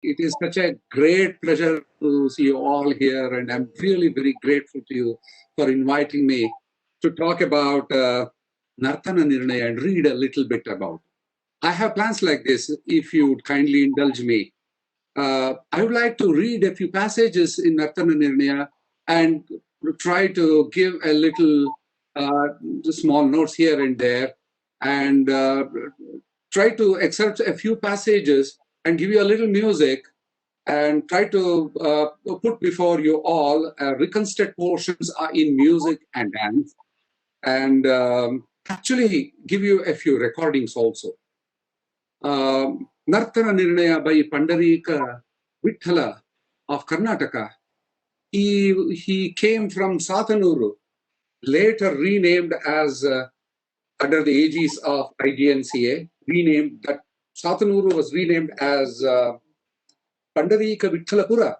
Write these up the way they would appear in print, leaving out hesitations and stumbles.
it is such a great pleasure to see you all here, and I'm really very grateful to you for inviting me to talk about Nartananirnaya and read a little bit about. I have plans like this, if you would kindly indulge me. I would like to read a few passages in Nartananirnaya and try to give a little small notes here and there, and try to excerpt a few passages and give you a little music and try to put before you all reconstruct portions in music and dance, and actually give you a few recordings also. Nartananirnaya by Pandarikavitthala of Karnataka. He came from Satyanuru, later renamed as under the aegis of IGNCA, renamed that Satyanuru was renamed as Pandarikavitthala.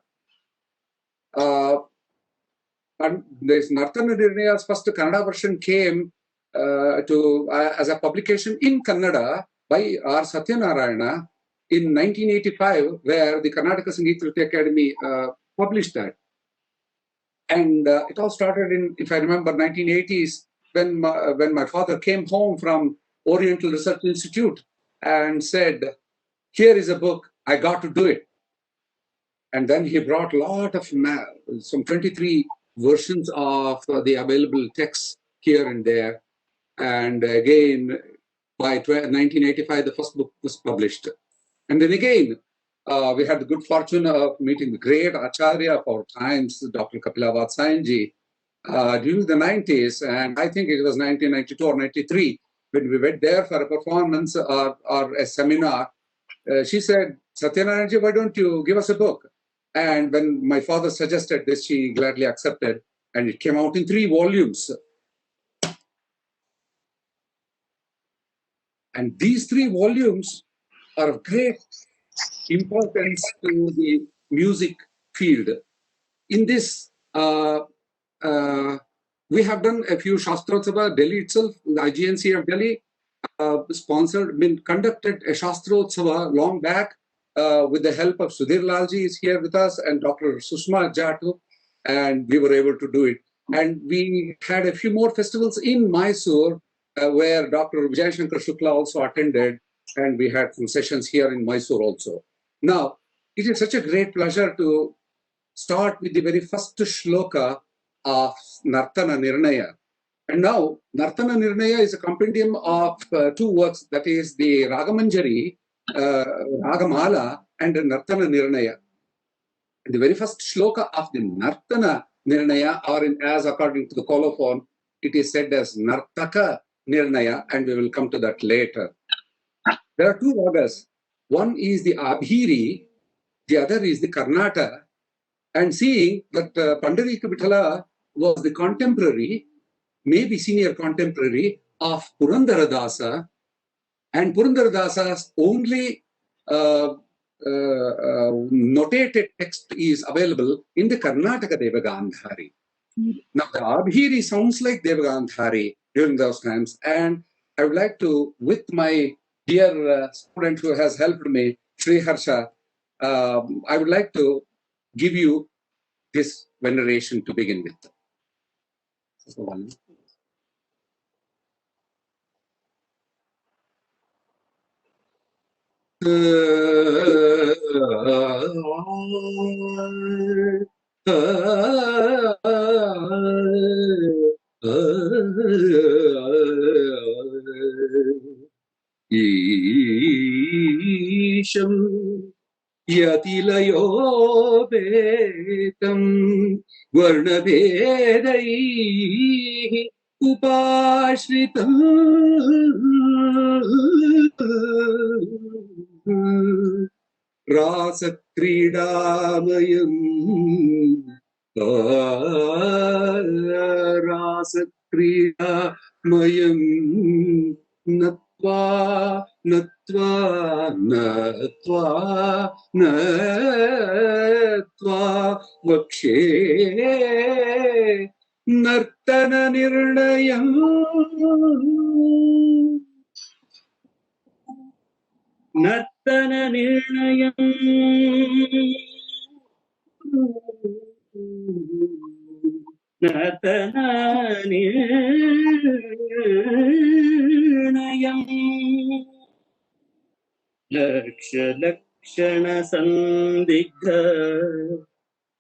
And this Nartananirnaya's first Kannada version came as a publication in Kannada by R. Satyanarayana in 1985, where the Karnataka Sangeet Nritya Academy published that. And it all started in, if I remember, 1980s, when my father came home from Oriental Research Institute and said, "Here is a book, I got to do it." And then he brought a lot of, some 23 versions of the available texts here and there. And again, by 1985, the first book was published. And then again, we had the good fortune of meeting the great Acharya of our times, Dr. Kapila Vatsayanaji, during the 90s. And I think it was 1992 or 93, when we went there for a performance or a seminar. She said, "Satyanarayana, why don't you give us a book?" And when my father suggested this, she gladly accepted. And it came out in 3 volumes. And these 3 volumes are of great importance to the music field. In this, we have done a few Shastrotsava. Delhi itself, the IGNCA of Delhi, conducted a Shastrotsava long back with the help of Sudhir Lalji is here with us, and Dr. Sushma Jatu, and we were able to do it. And we had a few more festivals in Mysore, where Dr. Vijay Shankar Shukla also attended, and we had some sessions here in Mysore also. Now, it is such a great pleasure to start with the very first shloka of Nartananirnaya. And now, Nartananirnaya is a compendium of 2 works, that is the Ragamanjari, Ragamala, and Nartananirnaya. The very first shloka of the Nartananirnaya, or as according to the colophon, it is said as Nartaka Nirnaya, and we will come to that later. There are 2 ragas. One is the Abhiri, the other is the Karnata. And seeing that Pandarikavitthala was the contemporary, maybe senior contemporary of Purandaradasa, and Purandaradasa's only notated text is available in the Karnataka Devagandhari. Now, the Abhiri sounds like Devagandhari during those times, and I would like to, with my dear student who has helped me, Sri Harsha, I would like to give you this veneration to begin with. Isham Yatilayo Betam Varnabedai Upashritam Rasakridamayam Rasakridamayam Natva Natva Natva Natva Vakshe Nartananirnayam Nartananirnayam Nartananirnaya Nartananirnaya Lakshana Sandigha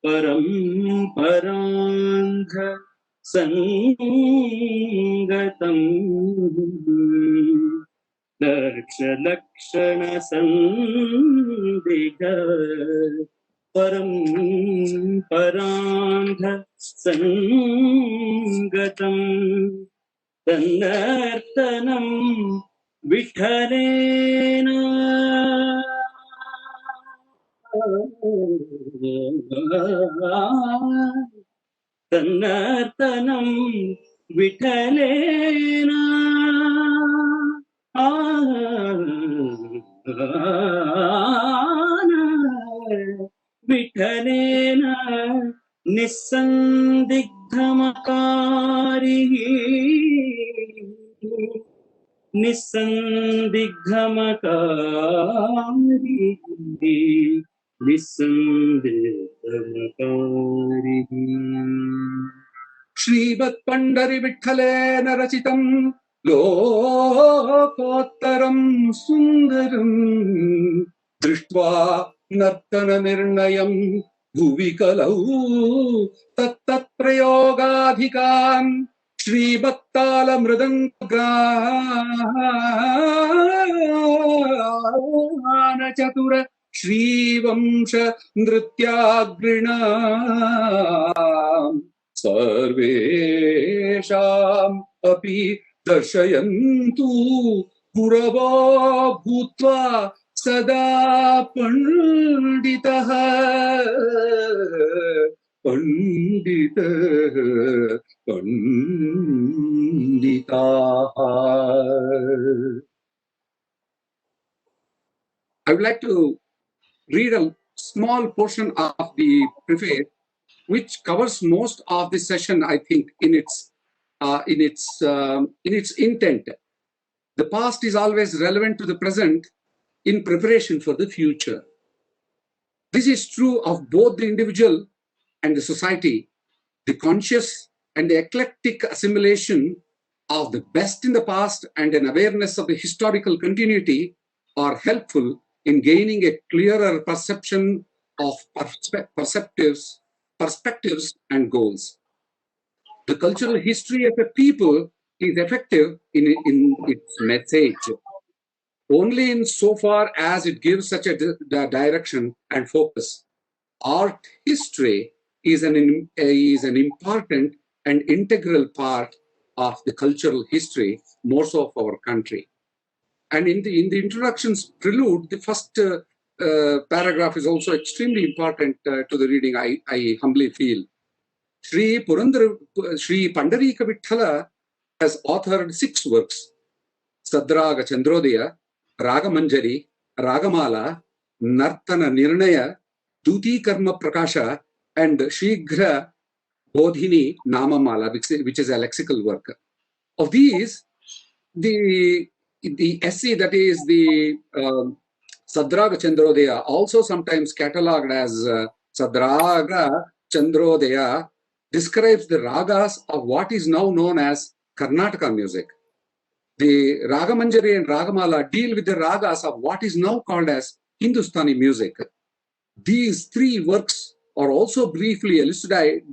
Paramparandha Sangatam Lakshana Sandigha Paramparandha Sangatam Tannartanam Vithalena Tannartanam Vithalena Vithalena Nisandigdhamakarihi Nisandigdhamakarihi Nisandigdhamakarihi Shrivat Pandarivithalena rachitam lokottaram sundaram drishtva nartananirnayam bhuvi kalau tattat prayogadhikan Shrivattala mridangana chatura Shrivamsha nrityagrina Sarvesham api darshayantu gurava bhutva sada panditaha panditaha. I would like to read a small portion of the preface, which covers most of the session, I think, in its intent. The past is always relevant to the present in preparation for the future. This is true of both the individual and the society. The conscious and the eclectic assimilation of the best in the past and an awareness of the historical continuity are helpful in gaining a clearer perception of perspectives and goals. The cultural history of a people is effective in its message only in so far as it gives such a direction and focus. Art history is an important and integral part of the cultural history, more so of our country. And in the introduction's prelude, the first paragraph is also extremely important to the reading, I humbly feel. Sri Pandarikavitthala has authored 6 works: Sadraga Chandrodaya, Ragamanjari, Ragamala, Nartananirnaya, Duti Karma Prakasha, and Shighra Bodhini Namamala, which is a lexical work. Of these, the essay, that is the Sadraga Chandrodaya, also sometimes catalogued as Sadraga Chandrodaya, describes the ragas of what is now known as Karnataka music. The Ragamanjari and Ragamala deal with the ragas of what is now called as Hindustani music. These 3 works are also briefly elucidate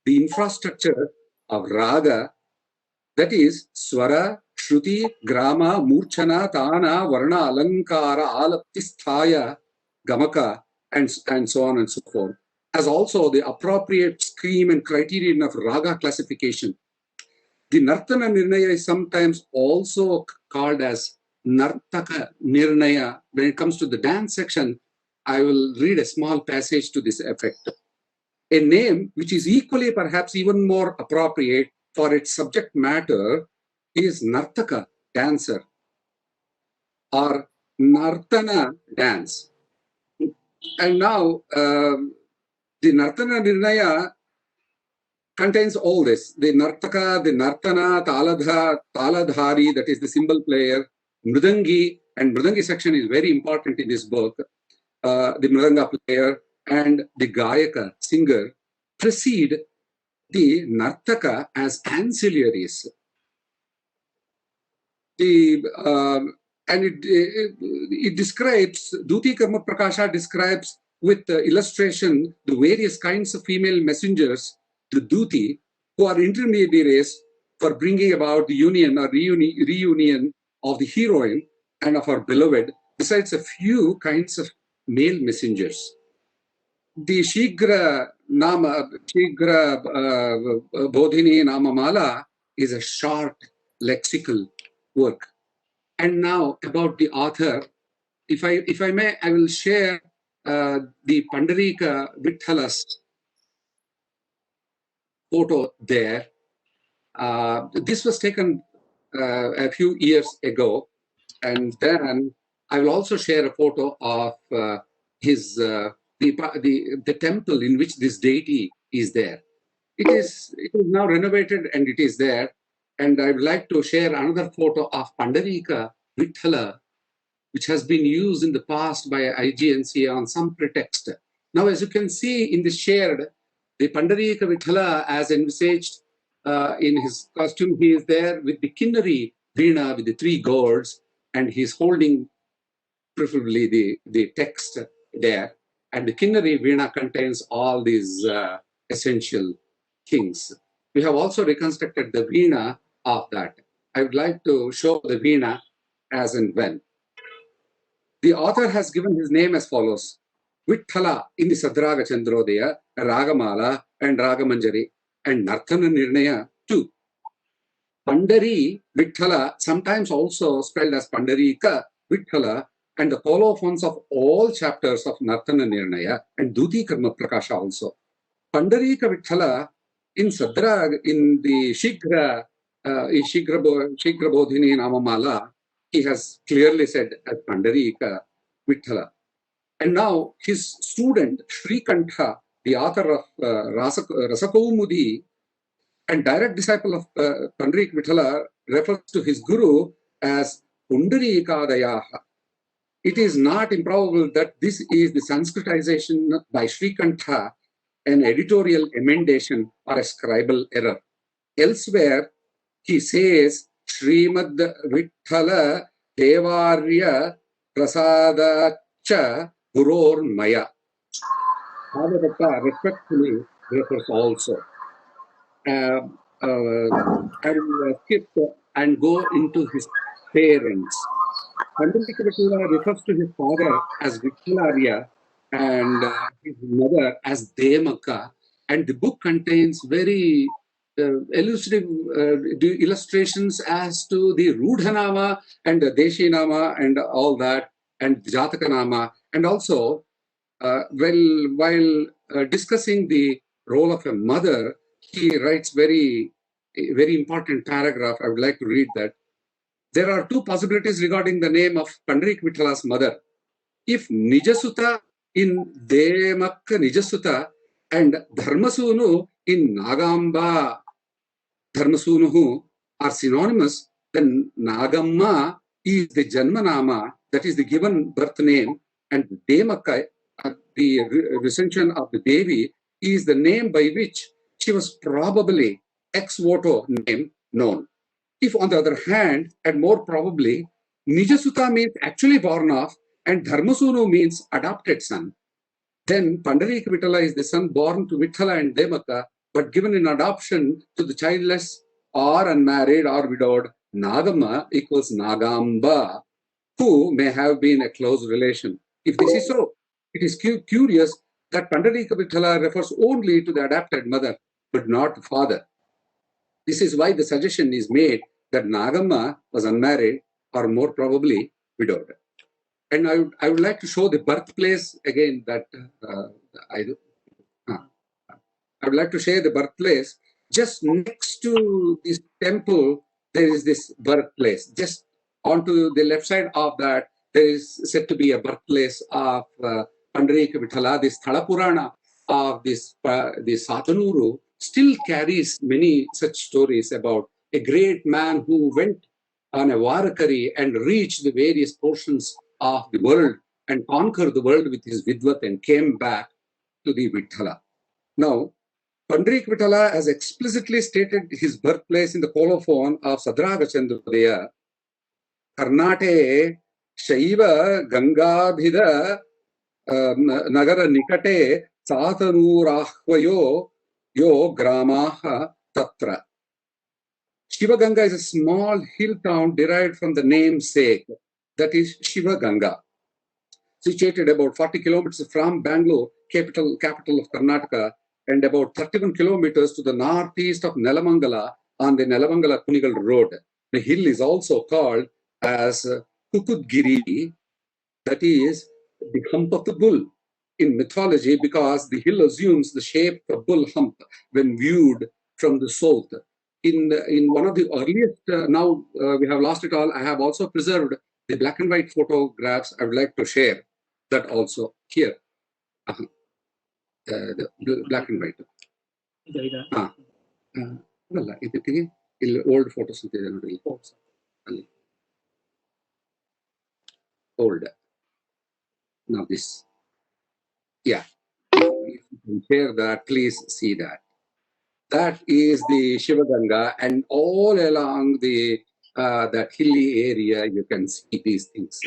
the infrastructure of raga, that is swara, shruti, grama, murchana, tana, varna, alankara, alapti, sthaya, gamaka, and so on and so forth, as also the appropriate scheme and criterion of raga classification. The Nartananirnaya is sometimes also called as Nartananirnaya. When it comes to the dance section, I will read a small passage to this effect. A name which is equally, perhaps even more appropriate for its subject matter is Nartaka, dancer, or Nartana, dance. And now, the Nartananirnaya contains all this: the Nartaka, the Nartana, Taladhari, that is the cymbal player, Mridangi, And Mridangi section is very important in this book. The Mridanga player and the Gayaka, singer, precede the Nartaka as ancillaries. And it describes, Duti Karma Prakasha describes with illustration the various kinds of female messengers, the Duti, who are intermediaries for bringing about the union or reunion of the heroine and of her beloved, besides a few kinds of male messengers. The Shigra Bodhini Namamala is a short lexical work. And now about the author, if I may, I will share the Pandarikavitthalas photo there. This was taken a few years ago, and then I will also share a photo of his the temple in which this deity is there. It is now renovated and it is there. And I would like to share another photo of Pandarikavitthala, which has been used in the past by IGNCA on some pretext. Now, as you can see in the shared, the Pandarikavitthala as envisaged in his costume, he is there with the Kinnari Veena with the three gourds, and he's holding preferably the text there. And the Kinnari Veena contains all these essential things. We have also reconstructed the Veena of that. I would like to show the Veena as and when. The author has given his name as follows: Vitthala in the Sadraga Chandrodaya, Ragamala, and Ragamanjari, and Nartananirnaya too. Pandari Vitthala, sometimes also spelled as Pandarika Vitthala, and the colophons of all chapters of Nartananirnaya and Duti Karma Prakasha also. Pandarika Vitthala in Sadraga, in the Shigra Bodhini Namamala, he has clearly said as Pandarika Vitthala. And now his student, Shrikantha, the author of Rasakoumudi and direct disciple of Pandarik Vitthala, refers to his guru as Pundarikadayaha. It is not improbable that this is the Sanskritization by Shrikantha, an editorial emendation or a scribal error. Elsewhere, he says, Srimad Vitthala Devarya Prasada Cha Guror Maya. Navaratna respectfully refers also. I will skip and go into his parents. Pandarikavitthala refers to his father as Vitthalarya and his mother as Demaka. And the book contains very elucidative illustrations as to the Rudhanama and the Deshinama and all that, and Jatakanama. And also, while discussing the role of a mother, he writes a very important paragraph. I would like to read that. There are two possibilities regarding the name of Pandarikavittala's mother. If Nijasuta in Demakka Nijasuta and Dharmasunu in Nagamba Dharmasunuhu are synonymous, then Nagamma is the Janmanama, that is the given birth name, and Demakka, the recension of the Devi, is the name by which she was probably ex voto name known. If, on the other hand, and more probably, Nijasuta means actually born of, and Dharmasunu means adopted son, then Pandarikavitthala is the son born to Vitthala and Demaka, but given in adoption to the childless or unmarried or widowed Nagamma equals Nagamba, who may have been a close relation. If this is so, it is curious that Pandarikavitthala refers only to the adopted mother, but not the father. This is why the suggestion is made that Nagamma was unmarried or more probably widowed. And I would like to show the birthplace again that I would like to share the birthplace. Just next to this temple, there is this birthplace. Just onto the left side of that, there is said to be a birthplace of Pandarikavitthala. This Thala Purana of this Satanuru still carries many such stories about a great man who went on a Varakari and reach the various portions of the world and conquer the world with his Vidvat and came back to the Vitthala. Now, Pandarikavitthala has explicitly stated his birthplace in the colophon of Sadraga Chandrodaya, Karnate Shaiva Gangabhida Nagara Nikate Satanurahvayo Yo Gramaha Tatra. Shiva Ganga is a small hill town derived from the namesake, that is Shiva Ganga, situated about 40 kilometers from Bangalore, capital of Karnataka, and about 31 kilometers to the northeast of Nelamangala on the Nelamangala-Kunigal road. The hill is also called as Kukudgiri, that is the hump of the bull in mythology, because the hill assumes the shape of bull hump when viewed from the south. In one of the earliest, now we have lost it all, I have also preserved the black and white photographs. I would like to share that also here. The black and white. Old photos. Old. Now this. Yeah. If you can share that, please see that. That is the Shiva Ganga, and all along the that hilly area, you can see these things.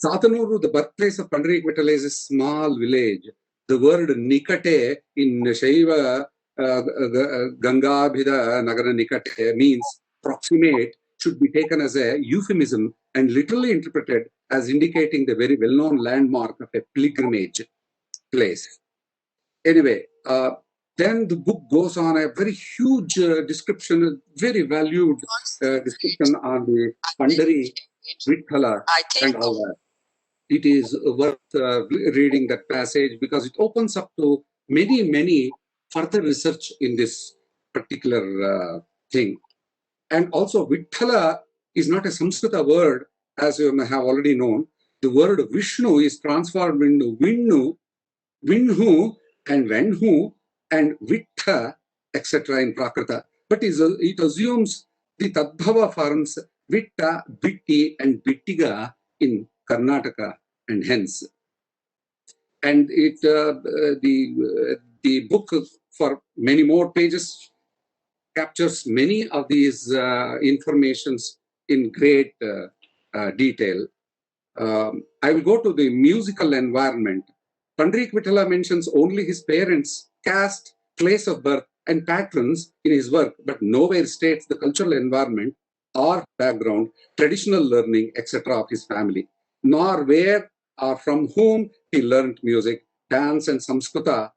Satanuru, the birthplace of Pandarikavitthala, is a small village. The word Nikate in Shaiva Gangabhida Nagara Nikate means proximate, should be taken as a euphemism and literally interpreted as indicating the very well-known landmark of a pilgrimage place. Anyway, then the book goes on a very huge description, a very valued description on the Pandarikavitthala and all that. It is worth reading that passage because it opens up to many further research in this particular thing. And also, Vitthala is not a Sanskrit word, as you may have already known. The word Vishnu is transformed into Vinhu, and Venhu, and Vittha, etc. in Prakrita. But it assumes the Tadbhava forms Vitta, Vitti, and Vittiga in Karnataka, and hence. And it the book, for many more pages, captures many of these informations in great detail. I will go to the musical environment. Pandarikavitthala mentions only his parents, caste, place of birth, and patrons in his work, but nowhere states the cultural environment or background, traditional learning, etc. of his family, nor where or from whom he learned music, dance, and Samskrita,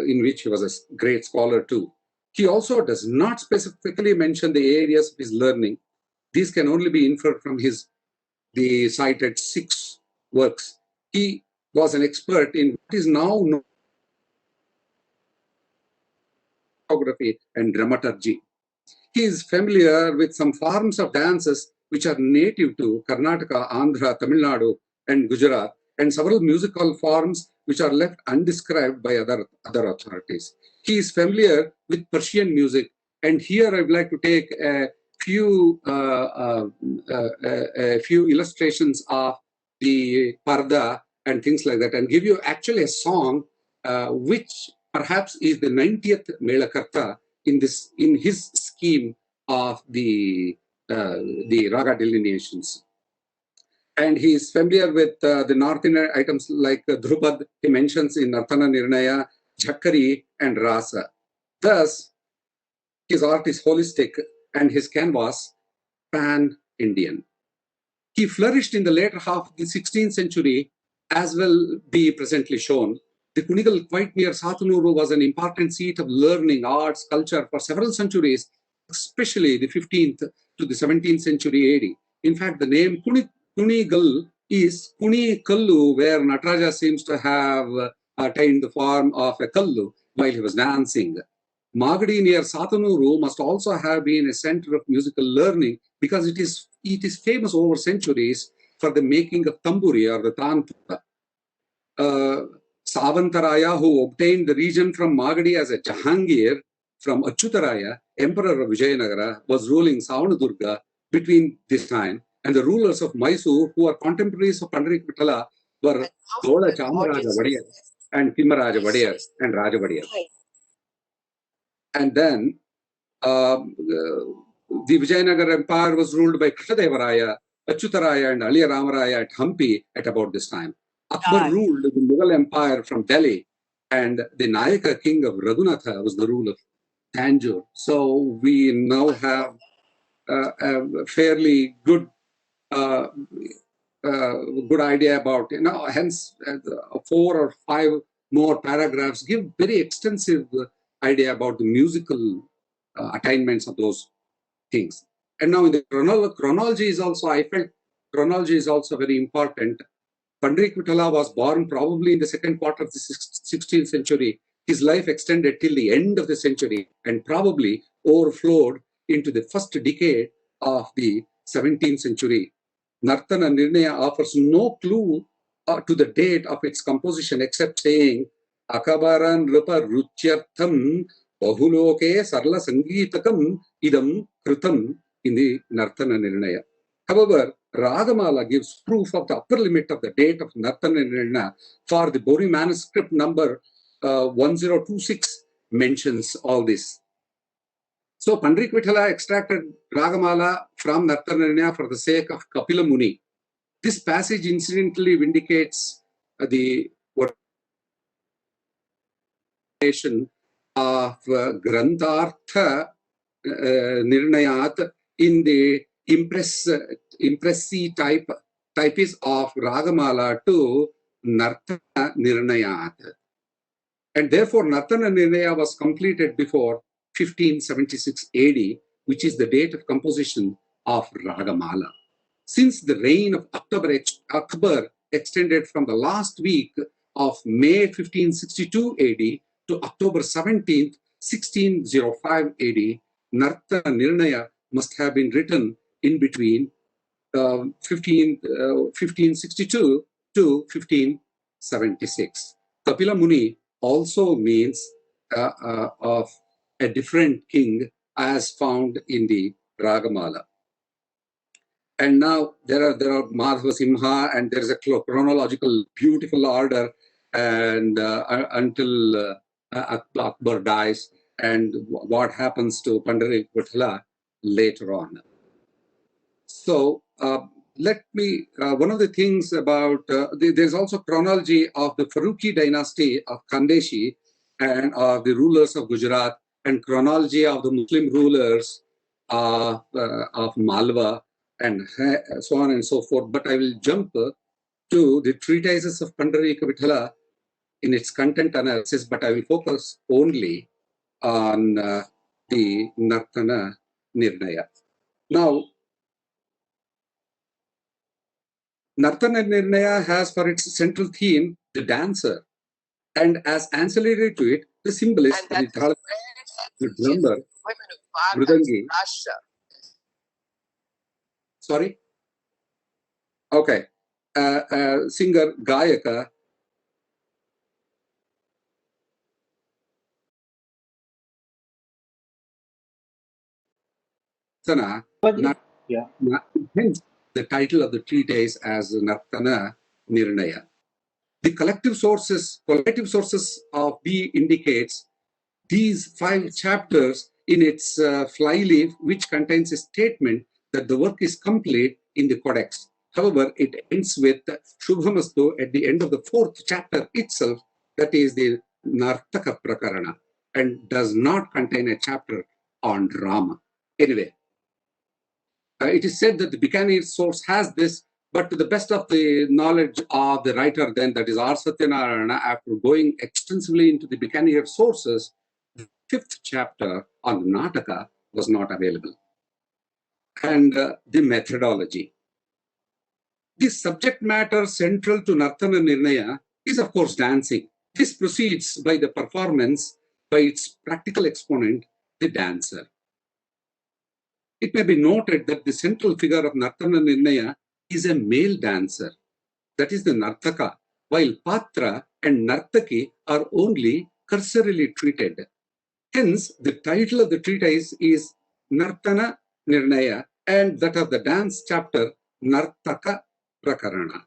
in which he was a great scholar too. He also does not specifically mention the areas of his learning. These can only be inferred from the cited 6 works. He was an expert in what is now known as choreography and dramaturgy. He is familiar with some forms of dances which are native to Karnataka, Andhra, Tamil Nadu, and Gujarat, and several musical forms which are left undescribed by other authorities. He is familiar with Persian music, and here I would like to take a few illustrations of the parda and things like that, and give you actually a song which perhaps is the 90th Melakarta in his scheme of the raga delineations. And he is familiar with the North Indian items like Dhrupad, he mentions in Nartananirnaya, Jhakkari, and Rasa. Thus, his art is holistic and his canvas pan-Indian. He flourished in the later half of the 16th century, as will be presently shown. The Kunigal, quite near Satanuru, was an important seat of learning, arts, culture for several centuries, especially the 15th to the 17th century AD. In fact, the name Kunigal is Kunikallu, where Nataraja seems to have attained the form of a kallu while he was dancing. Magadi near Satanuru must also have been a center of musical learning because it is famous over centuries for the making of tamburi or the tantura. Savantaraya, who obtained the region from Magadi as a Jahangir from Achyutaraya, emperor of Vijayanagara, was ruling Savanadurga between this time, and the rulers of Mysore, who are contemporaries of Pandarikavitthala, were Chola Chamaraja Vadiyar and Timaraja Vadiyar and Raja Vadiyar. And then the Vijayanagar Empire was ruled by Krishnadevaraya, Achyutaraya, and Aliya Ramaraya at Hampi at about this time. Akbar ruled the Mughal Empire from Delhi, and the Nayaka king of Raghunatha was the ruler of Tanjore. So we now have a fairly good good idea about, hence 4 or 5 more paragraphs give very extensive idea about the musical attainments of those things. And now in the chronology is also, I felt chronology is also very important. Pandarikavitthala was born probably in the second quarter of the 16th century. His life extended till the end of the century and probably overflowed into the first decade of the 17th century. Nartananirnaya offers no clue to the date of its composition except saying, Akabaran Rupa Ruchyartham Bahuloke Sarla Sangeetakam Idam Kritam in the Nartananirnaya. However, Ragamala gives proof of the upper limit of the date of Nartananirnaya, for the Bori manuscript number 1026 mentions all this. So Pandarikavitthala extracted Ragamala from Nartananirnaya for the sake of Kapila Muni. This passage incidentally vindicates the origination of Granthartha Nirnayat in the impressi types of Ragamala to Nartananirnayat. And therefore, Nartananirnaya was completed before 1576 AD, which is the date of composition of Ragamala. Since the reign of Akbar extended from the last week of May 1562 AD to October 17th, 1605 AD, Nartananirnaya must have been written in between 1562 to 1576. Kapila Muni also means of a different king as found in the Ragamala. And now there are Madhava Simha, and there is a chronological beautiful order, and until Akbar dies, and what happens to Pandarikavitthala later on. So let me, one of the things about, there's also chronology of the Faruqi dynasty of Khandeshi and of the rulers of Gujarat, and chronology of the Muslim rulers of Malwa, and so on and so forth. But I will jump to the treatises of Pandarikavitthala in its content analysis, but I will focus only on the Nartananirnaya. Now, Nartananirnaya has for its central theme the dancer, and as ancillary to it, the symbolist, the drummer, Mrudangi. Sorry? Okay. Singer, Gayaka. Hence, the title of the treatise as Nartananirnaya. The collective sources of B indicates these 5 chapters in its flyleaf, which contains a statement that the work is complete in the codex. However, it ends with Shubhamastu at the end of the 4th chapter itself, that is the Nartaka Prakarana, and does not contain a chapter on drama. Anyway, it is said that the Bikaner source has this, but to the best of the knowledge of the writer then, that is R. Satyanarayana, after going extensively into the Bikaner sources, the 5th chapter on Nataka was not available. And the methodology. The subject matter central to Nartananirnaya is, of course, dancing. This proceeds by the performance by its practical exponent, the dancer. It may be noted that the central figure of Nartananirnaya is a male dancer, that is the Nartaka, while Patra and Nartaki are only cursorily treated. Hence, the title of the treatise is Nartananirnaya, and that of the dance chapter Nartaka Prakarana.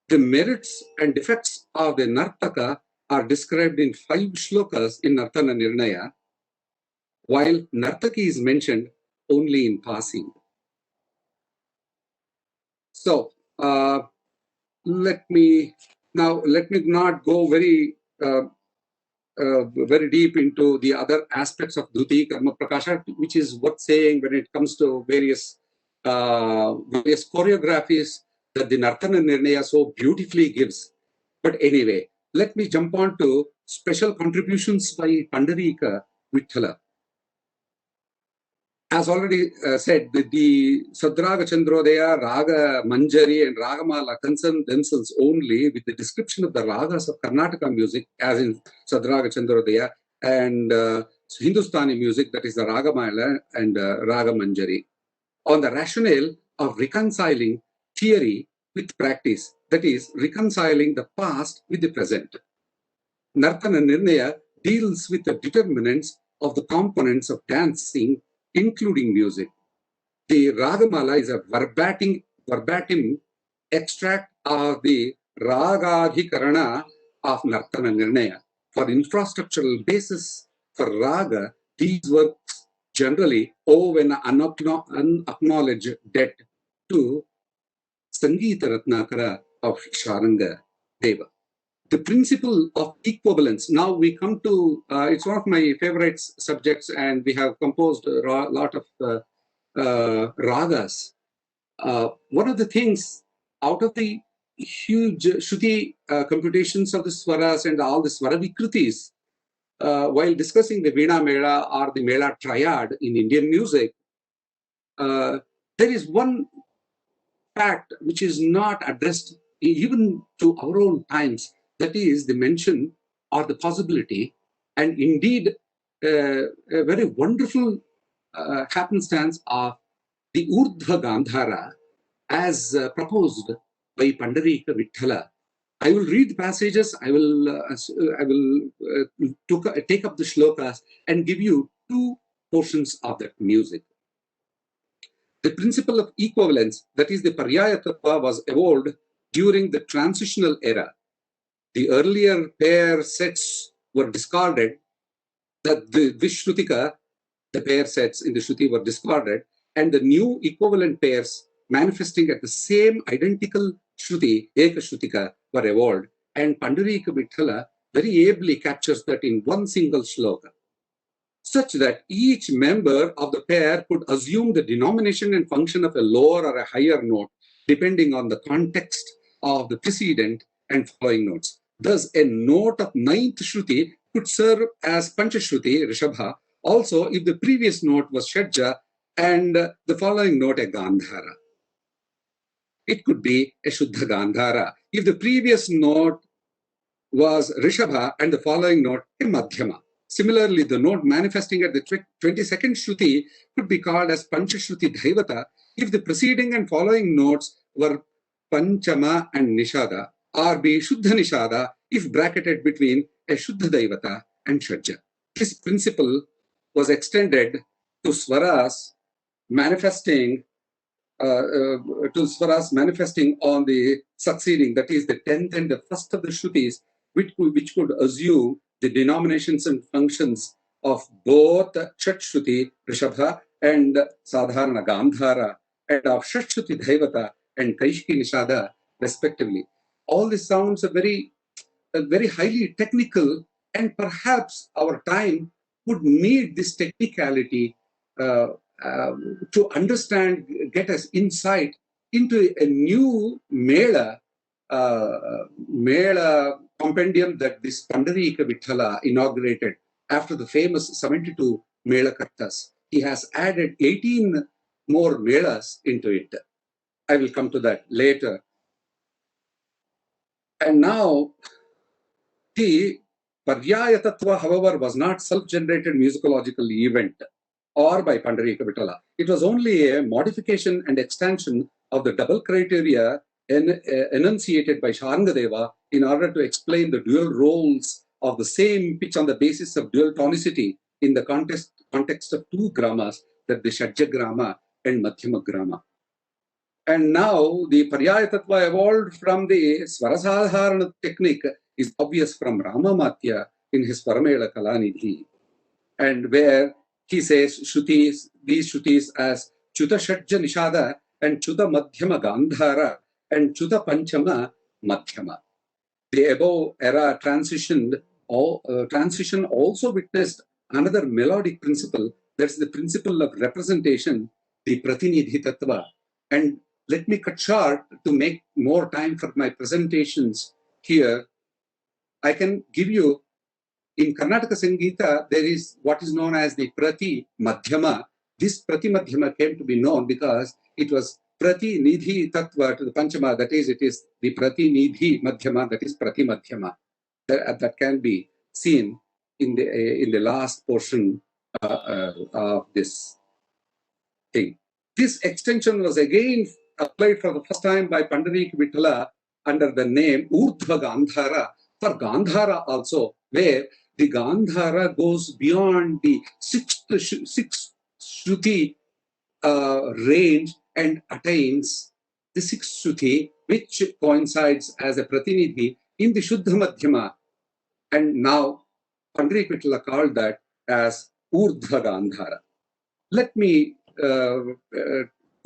The merits and defects of the Nartaka are described in 5 shlokas in Nartananirnaya, while Nartaki is mentioned only in passing. So, let me not go very deep into the other aspects of Dhuti Karma Prakasha, which is worth saying when it comes to various choreographies that the Nartananirnaya so beautifully gives. But anyway, let me jump on to special contributions by Pandarikavitthala. As already said, the Sadraga Chandrodaya, Raga Manjari, and Ragamala concern themselves only with the description of the ragas of Karnataka music, as in Sadraga Chandrodaya, and Hindustani music, that is the Ragamala and Raga Manjari, on the rationale of reconciling theory with practice, that is, reconciling the past with the present. Nartananirnaya deals with the determinants of the components of dancing, including music. The Ragamala is a verbatim extract of the Ragadhikarana of Nartananirnaya. For infrastructural basis for Raga, these works generally owe an unacknowledged debt to Sangeeta Ratnakara of Sharanga Deva. The principle of equivalence. Now we come to, it's one of my favorite subjects, and we have composed a lot of ragas. One of the things out of the huge Shruti computations of the swaras and all the swara vikrutis, while discussing the Veena Mela or the Mela triad in Indian music, there is one fact which is not addressed even to our own times, that is the mention or the possibility, and indeed a very wonderful happenstance of the Urdhva Gandhara as proposed by Pandarikavitthala. I will read the passages, I will take up the shlokas and give you 2 portions of that music. The principle of equivalence, that is the Paryaya Tattva, was evolved during the transitional era. The earlier pair sets were discarded, that the Vishrutika, the pair sets in the Shruti were discarded, and the new equivalent pairs manifesting at the same identical Shruti, Eka Shrutika, were evolved. And Pandarikavitthala very ably captures that in one single shloka, such that each member of the pair could assume the denomination and function of a lower or a higher note, depending on the context of the precedent and following notes. Thus, a note of 9th Shruti could serve as Panchashruti, Rishabha, also if the previous note was Shadja and the following note a Gandhara. It could be a Shuddha Gandhara if the previous note was Rishabha and the following note a Madhyama. Similarly, the note manifesting at the 22nd Shruti could be called as Panchashruti Dhaivata if the preceding and following notes were Panchama and Nishada, or be Shuddha Nishada if bracketed between a Shuddha Dhaivata and Shadja. This principle was extended to swaras manifesting on the succeeding, that is the 10th and the 1st of the Shrutis, which could assume the denominations and functions of both Shat Shruti, Rishabha, and Sadharana Gandhara, and of Shat Shruti Dhaivata and Kaishki Nishada, respectively. All this sounds very highly technical, and perhaps our time would need this technicality to understand, get us insight into a new Mela compendium that this Pandarikavitthala inaugurated after the famous 72 Mela Kartas. He has added 18 more Melas into it. I will come to that later. And now, the Paryaya Tattva, however, was not self-generated musicological event or by Pandarikavitthala. It was only a modification and extension of the double criteria enunciated by Sharangadeva in order to explain the dual roles of the same pitch on the basis of dual tonicity in the context of 2 gramas, that the Shadja grama and Madhyama Grama. And now the Paryaya Tattva evolved from the Swarasadharana technique is obvious from Ramamatya in his Paramela Kalanidhi, and where he says Shrutis, these Shrutis as Chuta Shadja Nishada and Chuta Madhyama Gandhara and Chuta Panchama Madhyama. The above era transition also witnessed another melodic principle, that's the principle of representation, the Pratinidhi Tattva. And let me cut short to make more time for my presentations here. I can give you, in Karnataka Sangeeta, there is what is known as the Prati Madhyama. This Prati Madhyama came to be known because it was Prati Nidhi Tattva to the Panchama, that is, it is the Prati Nidhi Madhyama, that is Prati Madhyama. That can be seen in the last portion of this thing. This extension was again applied for the first time by Pandarikavitthala under the name Urdhva Gandhara, for Gandhara also, where the Gandhara goes beyond the sixth Shruti range and attains the sixth Shruti, which coincides as a Pratinidhi in the Shuddha Madhyama. And now Pandarikavitthala called that as Urdhva Gandhara. Let me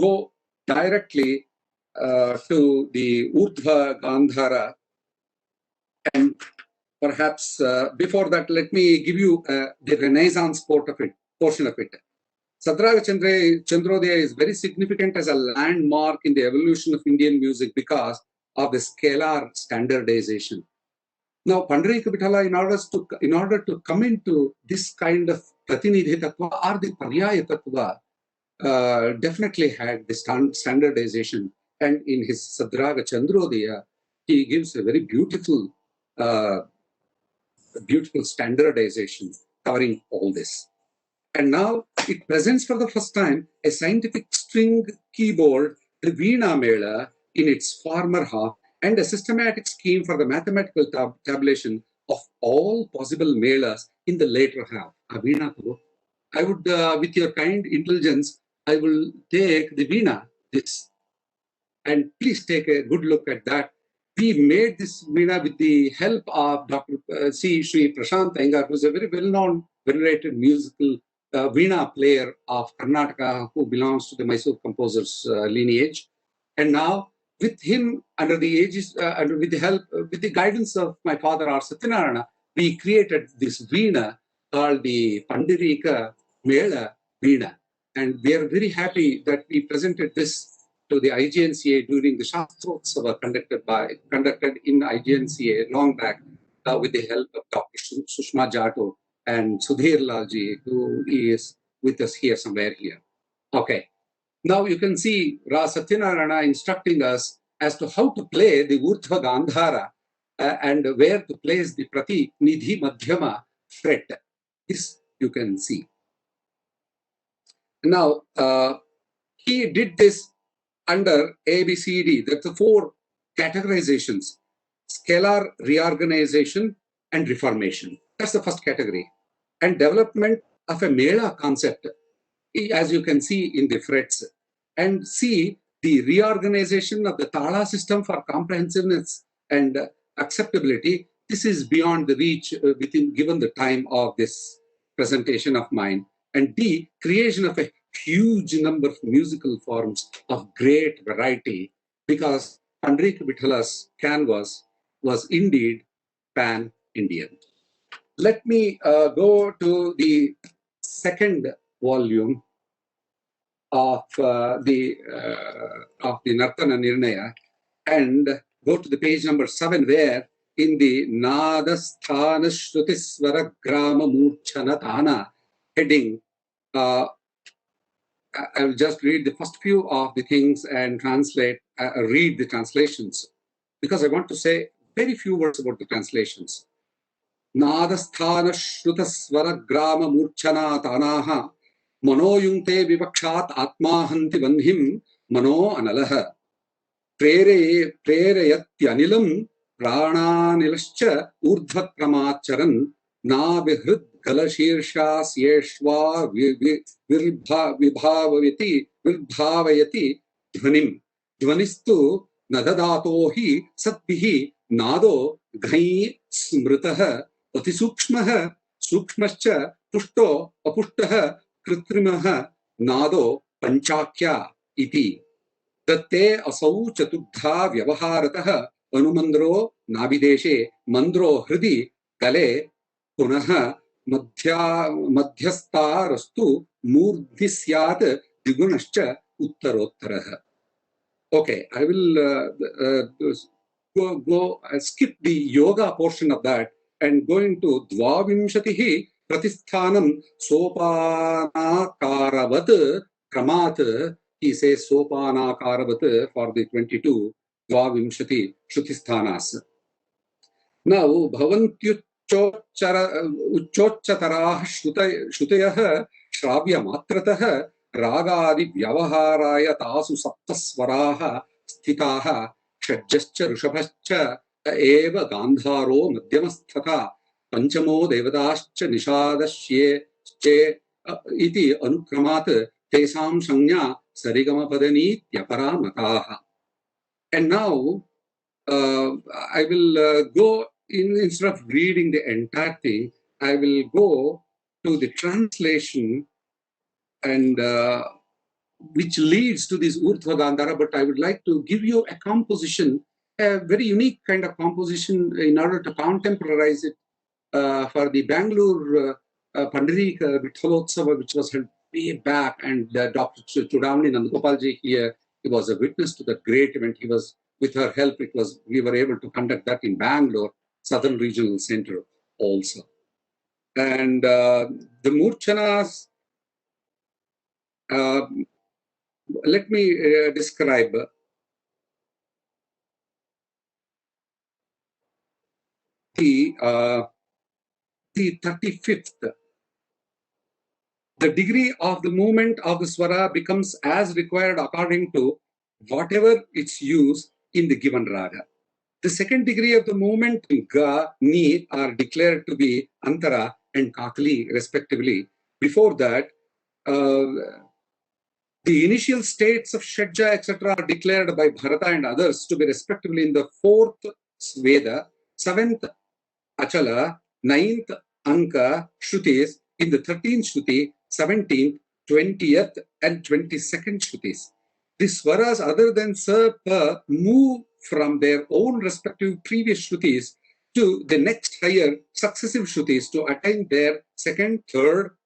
go directly to the Urdhva Gandhara, and perhaps before that, let me give you the Renaissance portion of it. Sadraga Chandrodaya is very significant as a landmark in the evolution of Indian music because of the scalar standardization. Now, Pandarikavitthala, in order to come into this kind of Pratinidhi Tattva or the Paryaya Tattva, definitely had the standardization. And in his Sadraga Chandrodaya, he gives a very beautiful standardization covering all this. And now it presents for the first time a scientific string keyboard, the Veena Mela, in its former half, and a systematic scheme for the mathematical tabulation of all possible melas in the later half. I would, with your kind indulgence, I will take the Veena, this, and please take a good look at that. We made this Veena with the help of Dr. C. Sri Prashant Iyengar, who is a very well-known, venerated musical Veena player of Karnataka, who belongs to the Mysore composers lineage. And now, with him, under the aegis, with the help, with the guidance of my father, R. Satyanarayana, we created this Veena called the Pandarika Mela Veena. And we are very happy that we presented this to the IGNCA during the Shastrotsava conducted in IGNCA long back with the help of Dr. Sushma Jato and Sudhir Lalji, who is with us here somewhere here. Okay. Now you can see Ra Satyanarayana instructing us as to how to play the Urdhva Gandhara and where to place the Prati Nidhi Madhyama fret. This you can see. Now, he did this under ABCD. That's the 4 categorizations: scalar reorganization and reformation. That's the first category. And development of a Mela concept, as you can see in the frets. And see the reorganization of the Tala system for comprehensiveness and acceptability. This is beyond the reach given the time of this presentation of mine. And D, creation of a huge number of musical forms of great variety, because Pandarikavittala's canvas was indeed pan-Indian. Let me go to the second volume of the Nartananirnaya and go to the page number 7, where in the Nadasthana Shrutisvara Grama Murchana Tana heading, I'll just read the first few of the things and read the translations, because I want to say very few words about the translations. Nadasthana Shrutasvara Grama Murchana Tanaha Manoyungte Vivakshat Atmahanti Bandhim Mano Analaha Prerayathyanilam Prananilascha Urdhakramacharan Nabihrid Kalashirshas Yeshva Virbhavayati Dhvanim. Dhvanistu Nadadato hi Satbihi Nado Ghai Smritaha Atisukshmaha Sukshmascha Pushto Apushtaha Kritrimaha Nado Panchakya Iti. Tatte Asau Chaturdha Vyavaharatah Anumandro Nabideshe Mandro Hridi Kale Punaha Madhyastha Rastu Murdhisyat Digunascha Uttarottaraha. Okay, I will skip the yoga portion of that and go into Dvavimshatihi Pratisthanam Sopanakaravat Kramat. He says Sopanakaravat for the 22 Dvavimshati Shrutisthanas. Now, Bhavantyuchotchatarah Shrutayah Shravya Matratah Ragadi Vyavaharaya Tasu Saptaswaraha Sthitaha Shadjascha Rishabhascha Eva Gandharo Madhyamasthata Panchamo Devadascha Nishadashye Iti Anukramat Tesam Sanya Sarigama Padani Tyapara Mataha. And now I will go instead of reading the entire thing, I will go to the translation and which leads to this Urdhva Gandhara, but I would like to give you a composition, a very unique kind of composition in order to contemporize it for the Bangalore Pandarikavitthala, which was held way back, and Dr. Nandakumar here, he was a witness to that great event. He was, with her help, we were able to conduct that in Bangalore, Southern Regional Center also. And the Murchanas, let me describe. The 35th. The degree of the movement of the swara becomes as required according to whatever its use in the given raga. The second degree of the movement in ga, ni are declared to be antara and kakali respectively. Before that, the initial states of shadja, etc. are declared by Bharata and others to be respectively in the 4th Sveda, 7th Achala, 9th Anka Shrutis, in the 13th Shruti, 17th, 20th, and 22nd Shrutis. The swaras other than sa, pa move from their own respective previous Shrutis to the next higher successive Shrutis to attain their second, third,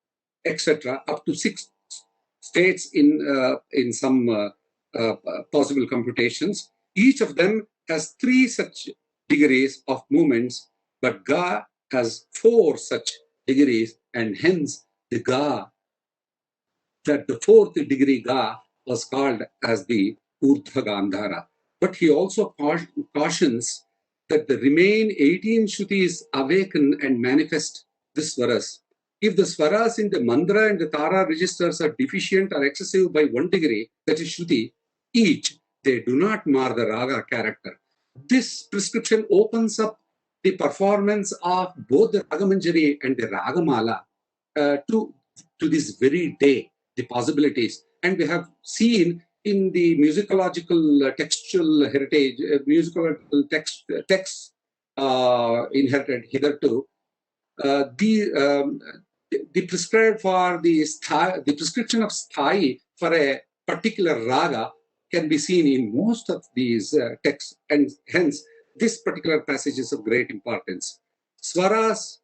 etc. up to 6th states in some possible computations. Each of them has 3 such degrees of movements, but ga has 4 such degrees, and hence the ga, that the 4th degree ga was called as the Urdhva Gandhara. But he also cautions that the remaining 18 Shrutis awaken and manifest the swaras. If the swaras in the mandra and the tara registers are deficient or excessive by 1 degree, that is Shruti, each, they do not mar the raga character. This prescription opens up the performance of both the Ragamanjari and the Ragamala to this very day, the possibilities. And we have seen in the musicological textual heritage, musicological texts inherited hitherto, the prescribed for the prescription of sthai for a particular raga can be seen in most of these texts, and hence this particular passage is of great importance. Swaras,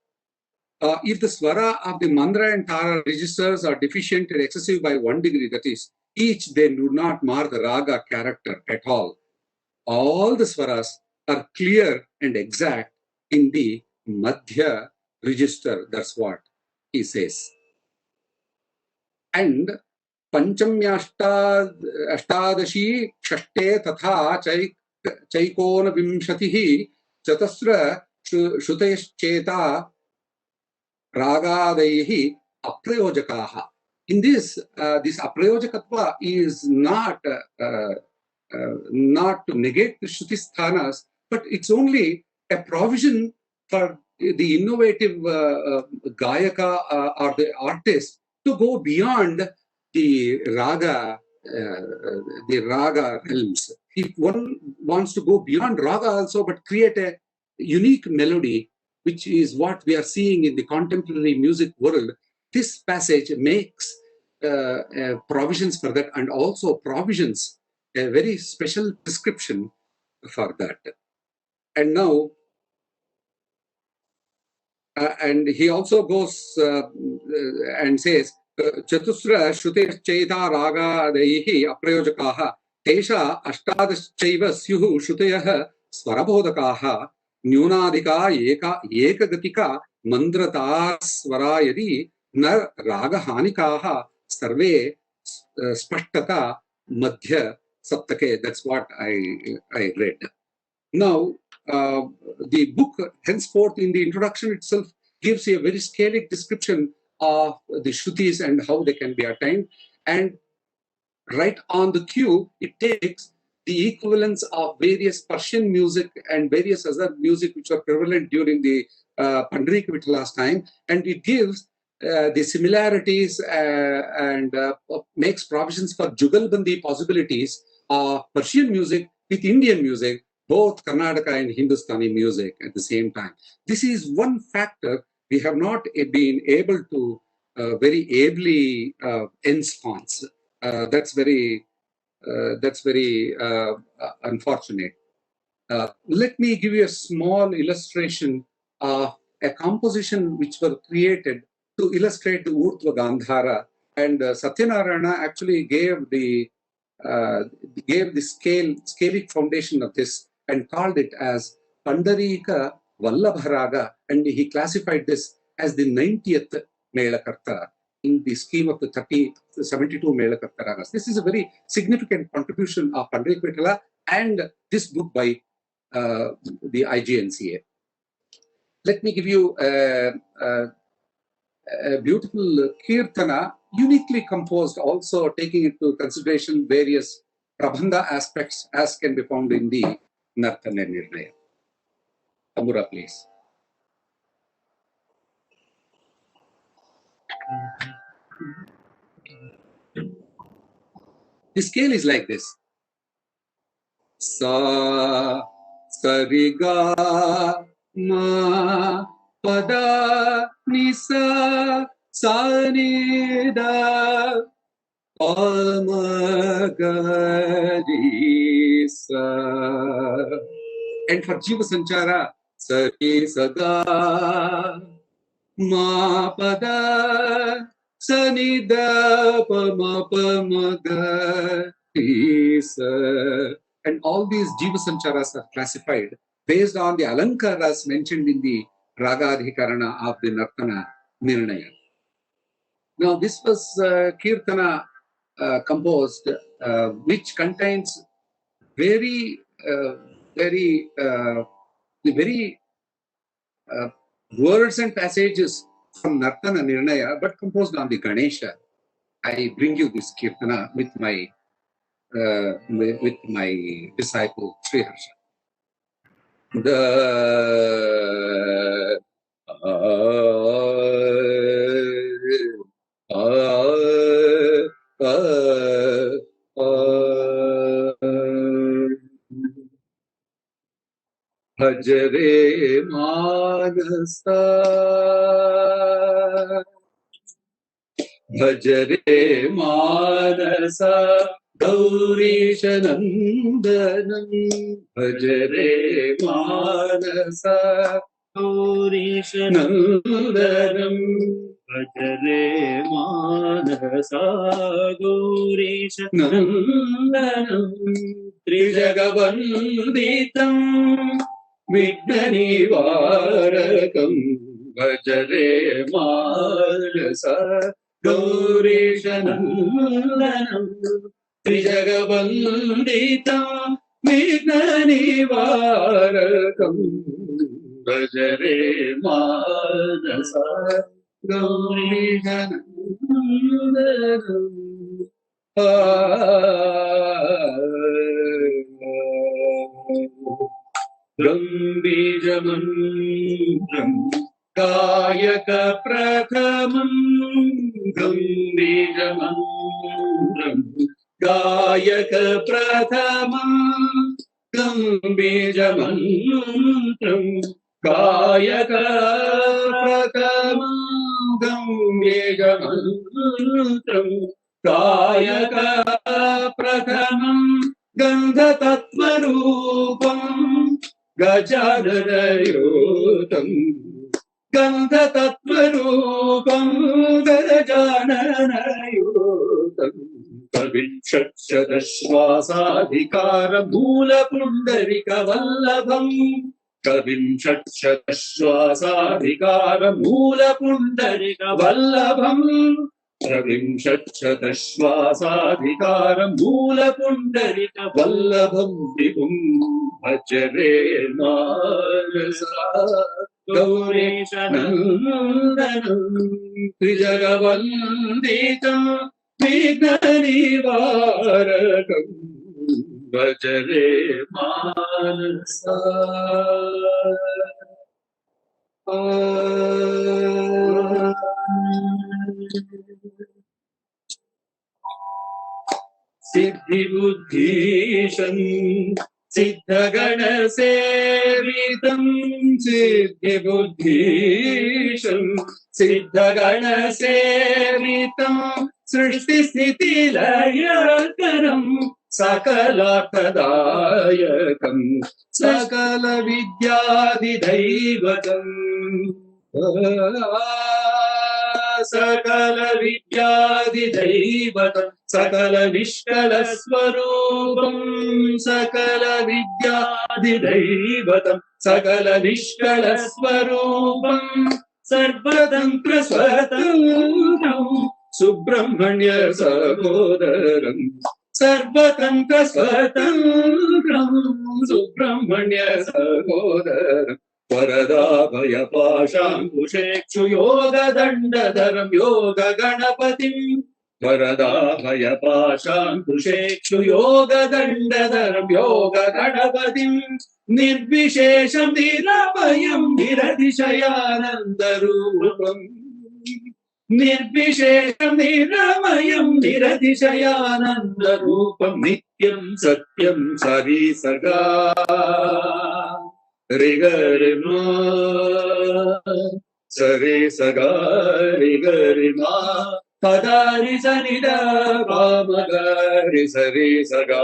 if the swara of the mandra and tara registers are deficient and excessive by 1 degree, that is, each they do not mar the raga character at all. All the swaras are clear and exact in the madhya register. That's what he says. And Panchamyashta Ashtadashi Shashte Tatha Chaikona Vimshatihi Chatasra Shutayashcheta Ragadehi Aprayojakaha. In this, this Aprayojakatva is not to negate the Shruti sthanas, but it's only a provision for the innovative Gayaka or the artist to go beyond the raga realms. If one wants to go beyond raga also, but create a unique melody, which is what we are seeing in the contemporary music world, this passage makes provisions for that, and also provisions a very special prescription for that. And now, and he also goes and says, Chatusra Shrutir Chaita Raga Daihi Aprayojakaha Tesha Ashtadaschaiva Syuhu Shrutayah Swarabodakaha Nyunadika Ekagatika Mandrata Swarayadi Nar Raga Hanikaha Sarve Spashtata Madhya Saptake. That's what I read. Now, the book, henceforth, in the introduction itself, gives a very scalic description of the Shrutis and how they can be attained. And right on the cue, it takes the equivalence of various Persian music and various other music which were prevalent during the Pandarikavittala's time, and it gives the similarities and makes provisions for Jugalbandi possibilities of Persian music with Indian music, both Karnataka and Hindustani music at the same time. This is one factor we have not been able to very ably ensconce. That's very unfortunate. Let me give you a small illustration of a composition which were created to illustrate the Urtva Gandhara, and Satyanarayana actually gave the scalic foundation of this and called it as Pandarika Vallabharaga, and he classified this as the 90th Melakarta in the scheme of the 72 Melakarta ragas. This is a very significant contribution of Pandarikavitthala and this book by the IGNCA. Let me give you a beautiful kirtana, uniquely composed, also taking into consideration various prabandha aspects as can be found in the Nartananirnaya. Amura, please. The scale is like this. Sa, Sariga, Ma, Pada, Nisa, Sanida, Pamagarisa. And for Jiva Sanchara, Sari Sada, Ma Pada, Sanida, Pama Pamagarisa. And all these Jiva Sancharas are classified based on the Alankaras mentioned in the Ragadhikarana of the Nartananirnaya. Now, this was Kirtana composed, which contains very words and passages from Nartananirnaya, but composed on the Ganesha. I bring you this Kirtana with my disciple Sri Harsha. Bhajare Manasa, Bhajare Manasa, Gaurisha Nandanam, Bhajare Manasa, Gaurisha Nandanam, Bhajare Manasa Gaurisha Nandanam, Trijagavanditam, Vignanivarakam, Bhajare Manasa, Gaurisha Nandanam, Trijagavanditam, Vignanivarakam, Bhajare Manasa, Gaurisha Nandanam. गम्बीजमन्त्रम् गायक प्रथमम् गम्बीजमन्त्रम् गायक प्रथमम् गम्बीजमन्त्रम् गायक प्रथमम् गम्बीजमन्त्रम् गायक प्रथमम् गन्धतत्त्वरूपम् गजाननयोतम् गन्धतत्त्वरूपम् गजाननयोतम् कविंशक्षदश्वासाधिकारमूलपुण्डरिकवल्लभम् कविंशक्षदश्वासाधिकारमूलपुण्डरिकवल्लभम् कविंशक्षदश्वासाधिकारमूलपुण्डरिकवल्लभम् विभुम् भजरे मानसा गौरीशनन्दनम् त्रिजगवन्दितम् विघ्ननिवारकम् भजरे मानसा सिद्धिबुद्धीशम् सिद्धगणसेवितम् सिद्धिबुद्धीशम् सिद्धगणसेवितम् सृष्टिस्थितिलयकरम् सकलार्थदायकम् सकलविद्याधिदैवतम् सकलविद्याधिदैवतम् सकलनिष्कलस्वरूपम् सकलविद्याधिदैवतम् सकलनिष्कलस्वरूपम् सर्वतन्त्रस्वतन्त्रम् सुब्रह्मण्य सहोदरम् सर्वतन्त्रस्वतन्त्रम् सुब्रह्मण्य सहोदरम् वरदाभयपाशाङ्कुशेक्षु योगदण्डधरम् योगगणपतिम् वरदाभयपाशाङ्कुशेक्षु योगदण्डधरम् योगगणपतिम् निर्विशेषम् निरवयम् निरतिशयानन्दरूपम् निर्विशेषम् निरमयम् निरतिशयानन्दरूपम् नित्यम् सत्यम् सरिसगा रिगरिमा सरिसगा रिगरिमा पदारि सनिद पामगारि सरिसगा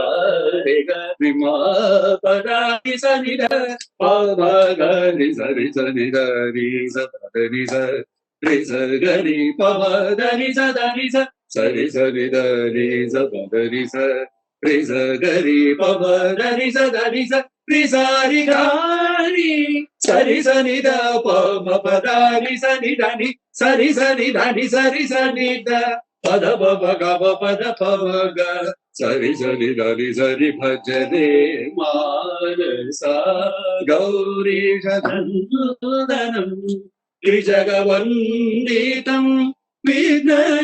रिगरिमा पदारि सनिद पामगारि सरि सनिद रिसरि रिसगरि पवदरि सदरि सरि सरि दरि सपदरि रिसगरि पवदरि सदरि रिसारि गारि सरि सनि द पमपदारि सनि धनि सरि सनि धनि सरि सनि द पद पव ग पद पव ग सरि सनि धनि सरि भजरे मानसा गौरीशनन्दनम् त्रिजगवन्दितम् विघ्ननिवारकम्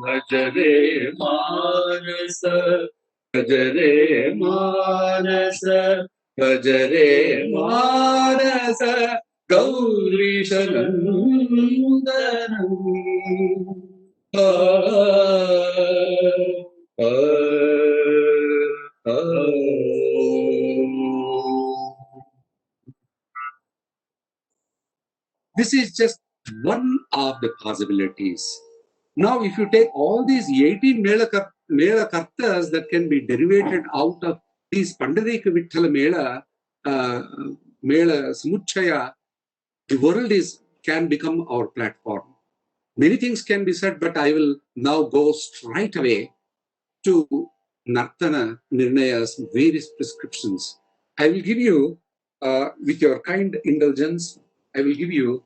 भजरे मानस भजरे मानस भजरे मानस गौरीशनन्दनम् This is just one of the possibilities. Now, if you take all these 18 Mela Kartas that can be derivated out of these Pandarikavitthala Mela Samuchaya, the world can become our platform. Many things can be said, but I will now go straight away to Nartananirnaya's various prescriptions. I will give you, with your kind indulgence, I will give you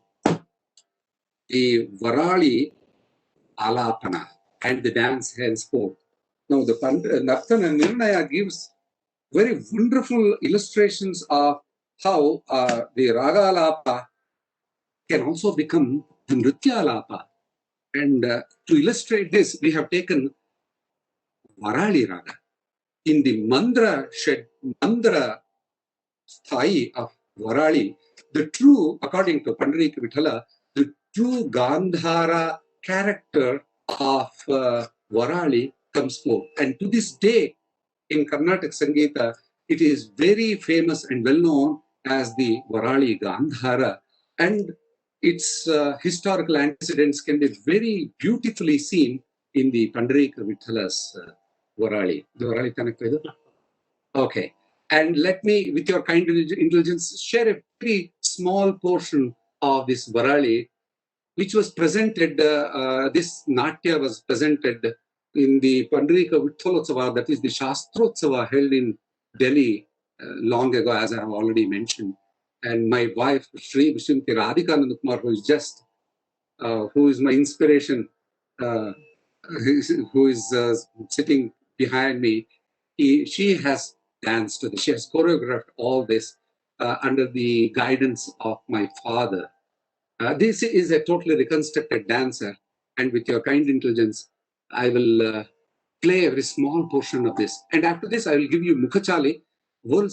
the Varali Alapana and the dance henceforth. Now, the Nartananirnaya gives very wonderful illustrations of how the Raga Alapa can also become the Nritya Alapa. And to illustrate this, we have taken Varali Raga. in the Mandra Sthai of Varali, the true, according to Pandarikavitthala, the true Gandhara character of Varali comes forth. And to this day, in Karnataka Sangeeta, it is very famous and well known as the Varali Gandhara. And its historical antecedents can be very beautifully seen in the Pandarikavittala's Varali. The Varali connected. Okay. And let me, with your kind indulgence, share a very small portion of this Varali, which was presented, this Natya was presented in the Pandarikavitthala, that is the Shastrotsava held in Delhi long ago, as I have already mentioned. And my wife, Sri Vishwamati R.S.Nandakumar, who is my inspiration, who is sitting behind me, she has danced to this. She has choreographed all this under the guidance of my father. This is a totally reconstructed dancer, and with your kind intelligence, I will play a very small portion of this. And after this, I will give you Mukhachali, one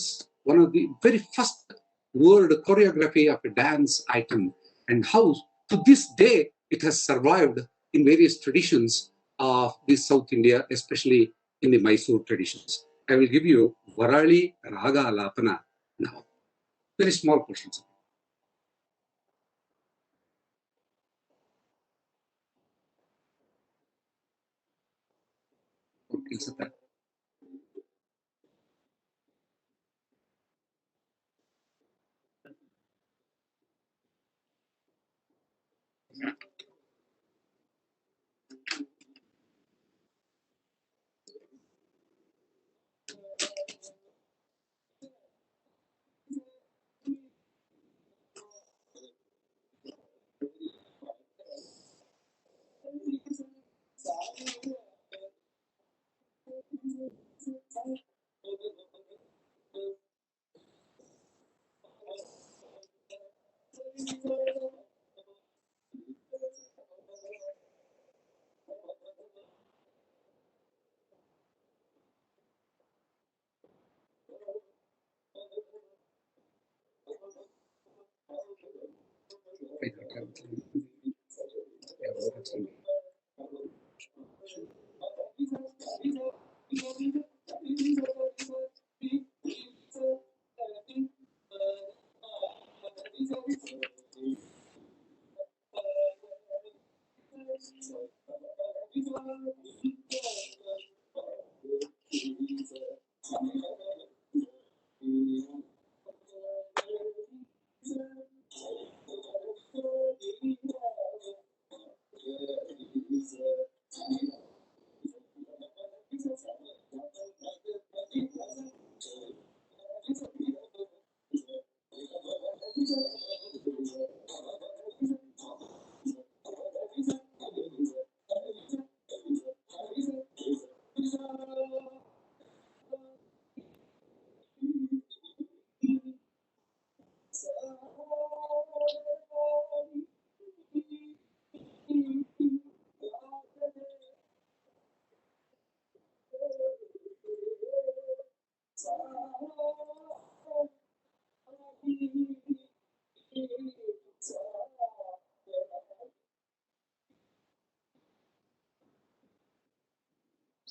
of the very first world choreography of a dance item, and how to this day it has survived in various traditions of this South India, especially in the Mysore traditions. I will give you Varali Raga Alapana now. Very small portions. Okay,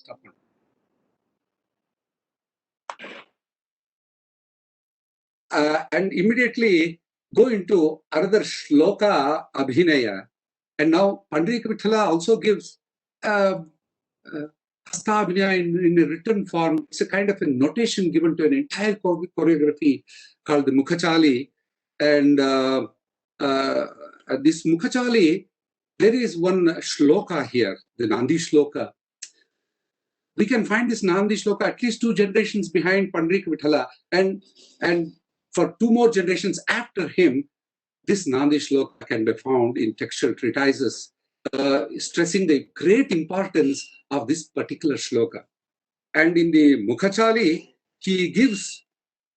Stop. And immediately go into another Shloka Abhinaya. And now Pandarikavitthala also gives Hasta Abhinaya in a written form. It's a kind of a notation given to an entire choreography called the Mukhachali. And this Mukhachali, there is one Shloka here, the Nandi Shloka. We can find this Nandi Shloka at least 2 generations behind Pandarikavitthala, and for 2 more generations after him, this Nandi Shloka can be found in textual treatises, stressing the great importance of this particular Shloka. And in the Mukhachali, he gives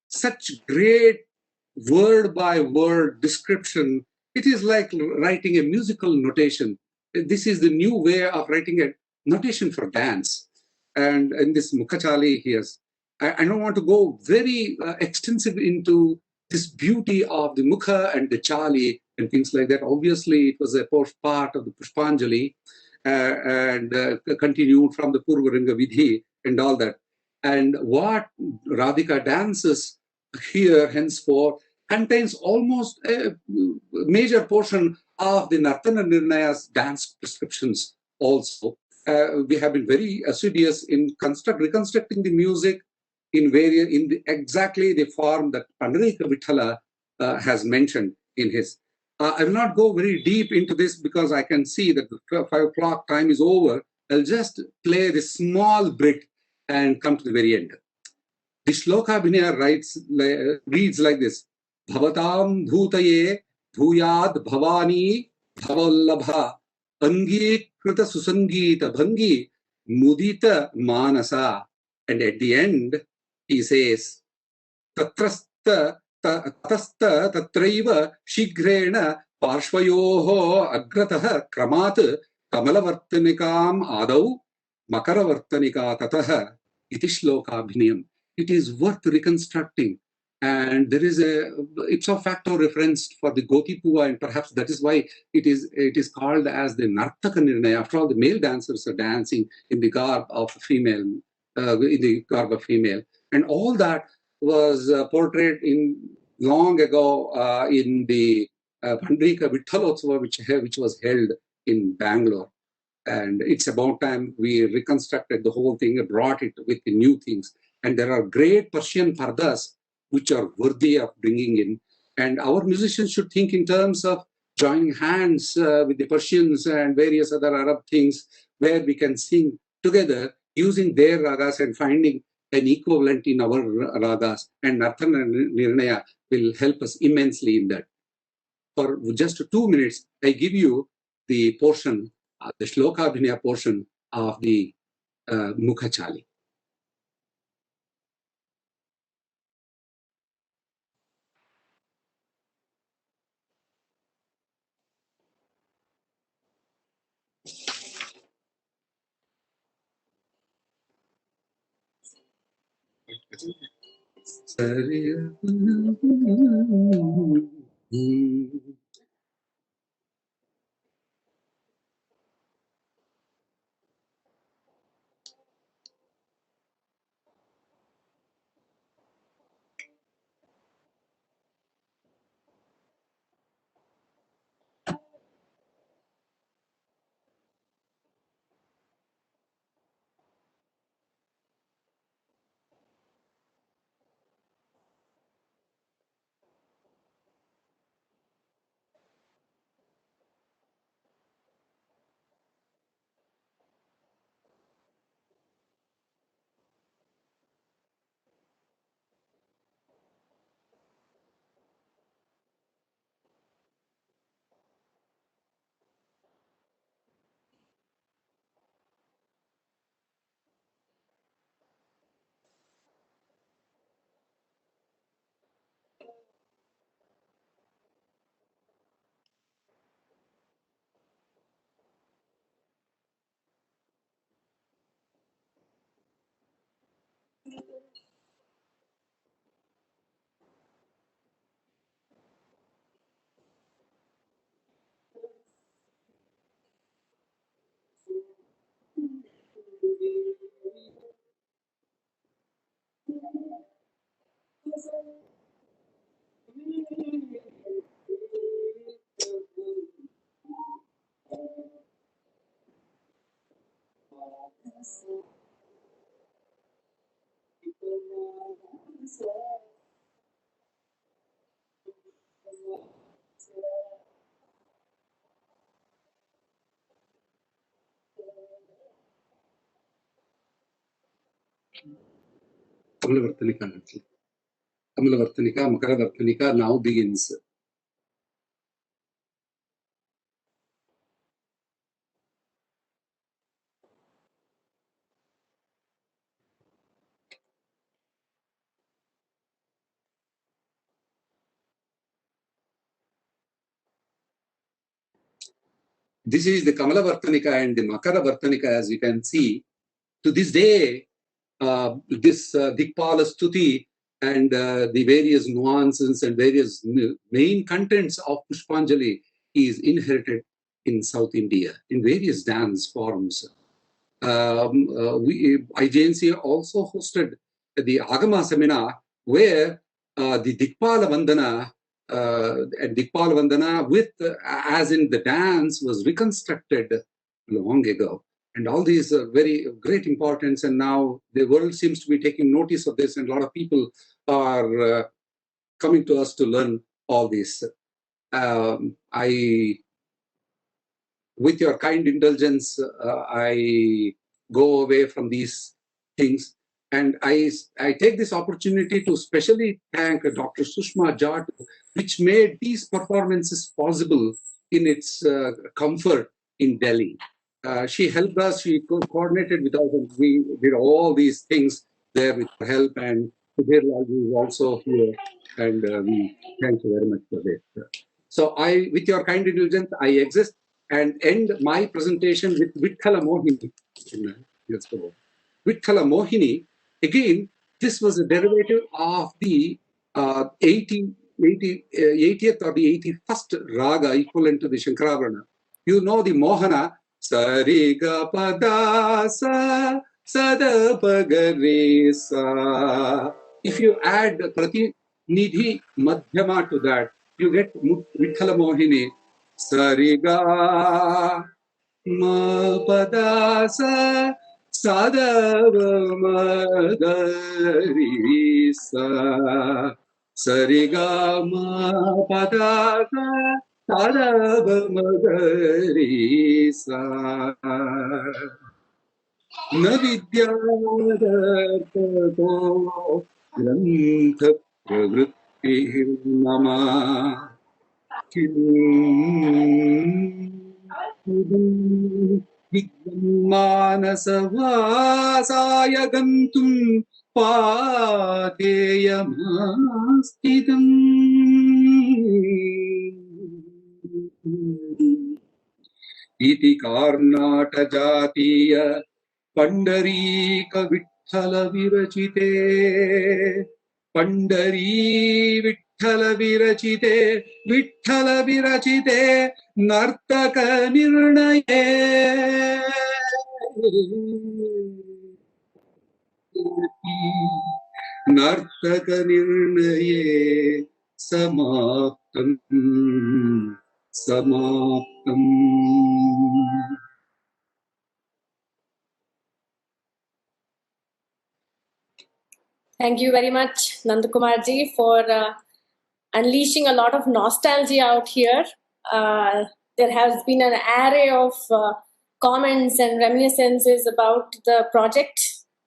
such great word-by-word description. It is like writing a musical notation. This is the new way of writing a notation for dance. And in this Mukhachali, I don't want to go very extensive into this beauty of the Mukha and the Chali and things like that. Obviously, it was a part of the Pushpanjali and continued from the Purvaringa Vidhi and all that. And what Radhika dances here henceforth contains almost a major portion of the Nartananirnaya's dance prescriptions also. We have been very assiduous in reconstructing the music in exactly the form that Pandarikavitthala has mentioned in his. I will not go very deep into this because I can see that the 5 o'clock time is over. I'll just play the small bit and come to the very end. The Shloka Abhinaya reads like this: Bhavatam Bhutaye Bhuyad Bhavani Bhavallabha Angikrita Susangita Bhangi Mudita Manasa. And at the end, he says, Tatrasta Tatasta Tatraiva Shigrena Parshvayoho Agratah Kramat Kamalavartanikam Adau Makaravartanika Tataha Iti Shloka Abhinayam. It is worth reconstructing. And there is a ipso facto reference for the Gotipuva, and perhaps that is why it is called as the Nartananirnaya. After all, the male dancers are dancing in the garb of female, and all that was portrayed in long ago in the Pandarikavitthala, which was held in Bangalore. And it's about time we reconstructed the whole thing and brought it with the new things. And there are great Persian pardas which are worthy of bringing in. And our musicians should think in terms of joining hands with the Persians and various other Arab things where we can sing together using their ragas and finding an equivalent in our ragas. And Nartananirnaya will help us immensely in that. For just 2 minutes, I give you the portion, the Shloka Abhinaya portion of the Mukhachali. Kamalavartanika, Makaravartanika now begins. This is the Kamalavartanika and the Makaravartanika, as you can see. to this day, this Dikpala Stuti and the various nuances and various main contents of Pushpanjali is inherited in South India in various dance forms. IGNCA also hosted the Agama seminar where the Dikpala Vandana and Dikpala Vandana with, as in the dance, was reconstructed long ago. And all these are very great importance. And now the world seems to be taking notice of this, and a lot of people are coming to us to learn all this. With your kind indulgence, I go away from these things. And I take this opportunity to specially thank Dr. Sushma Jat, which made these performances possible in its comfort in Delhi. She helped us, she coordinated with us, and we did all these things there with her help. And Sudhir Lalji is also here, and we thank you very much for this. So with your kind indulgence, I exist and end my presentation with Vitthala Mohini. Vitthala Mohini, again, this was a derivative of the 80th or the 81st raga equivalent to the Shankaravarana. You know the Mohana, Sariga Padasa Sadapagare Sa. If you add Pratinidhi Madhyama to that, you get Vitthala Mohini, Sariga Ma Padasa Sadavamadari Sa. Sariga Ma Padasa Sadavamadari Sa. Navidyadartato Grantha Pravritti Nama Manasavasaya Gantum Pateyamastidam Iti Karnataka Pandarikavitthala Virachite Vitthala Virachite Nartananirnaya Nartananirnaya Samaptam. Thank you very much, Nandakumarji, for unleashing a lot of nostalgia out here. There has been an array of comments and reminiscences about the project,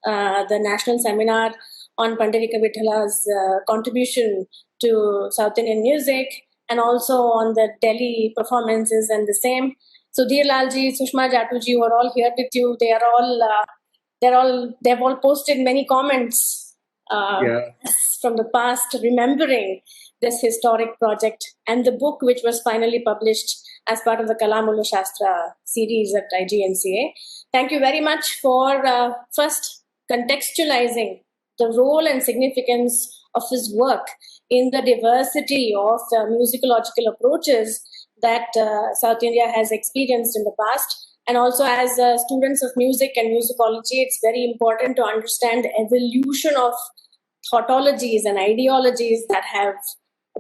the National Seminar on Pandarikavittala's contribution to South Indian music, and also on the Delhi performances and the same. Sudhir Lalji, Sushma Jatuji, who are all here with you, they've all posted many comments from the past, remembering this historic project and the book which was finally published as part of the Kalamula Shastra series at IGNCA. Thank you very much for first contextualizing the role and significance of his work in the diversity of musicological approaches that South India has experienced in the past. And also, as students of music and musicology, it's very important to understand the evolution of tautologies and ideologies that have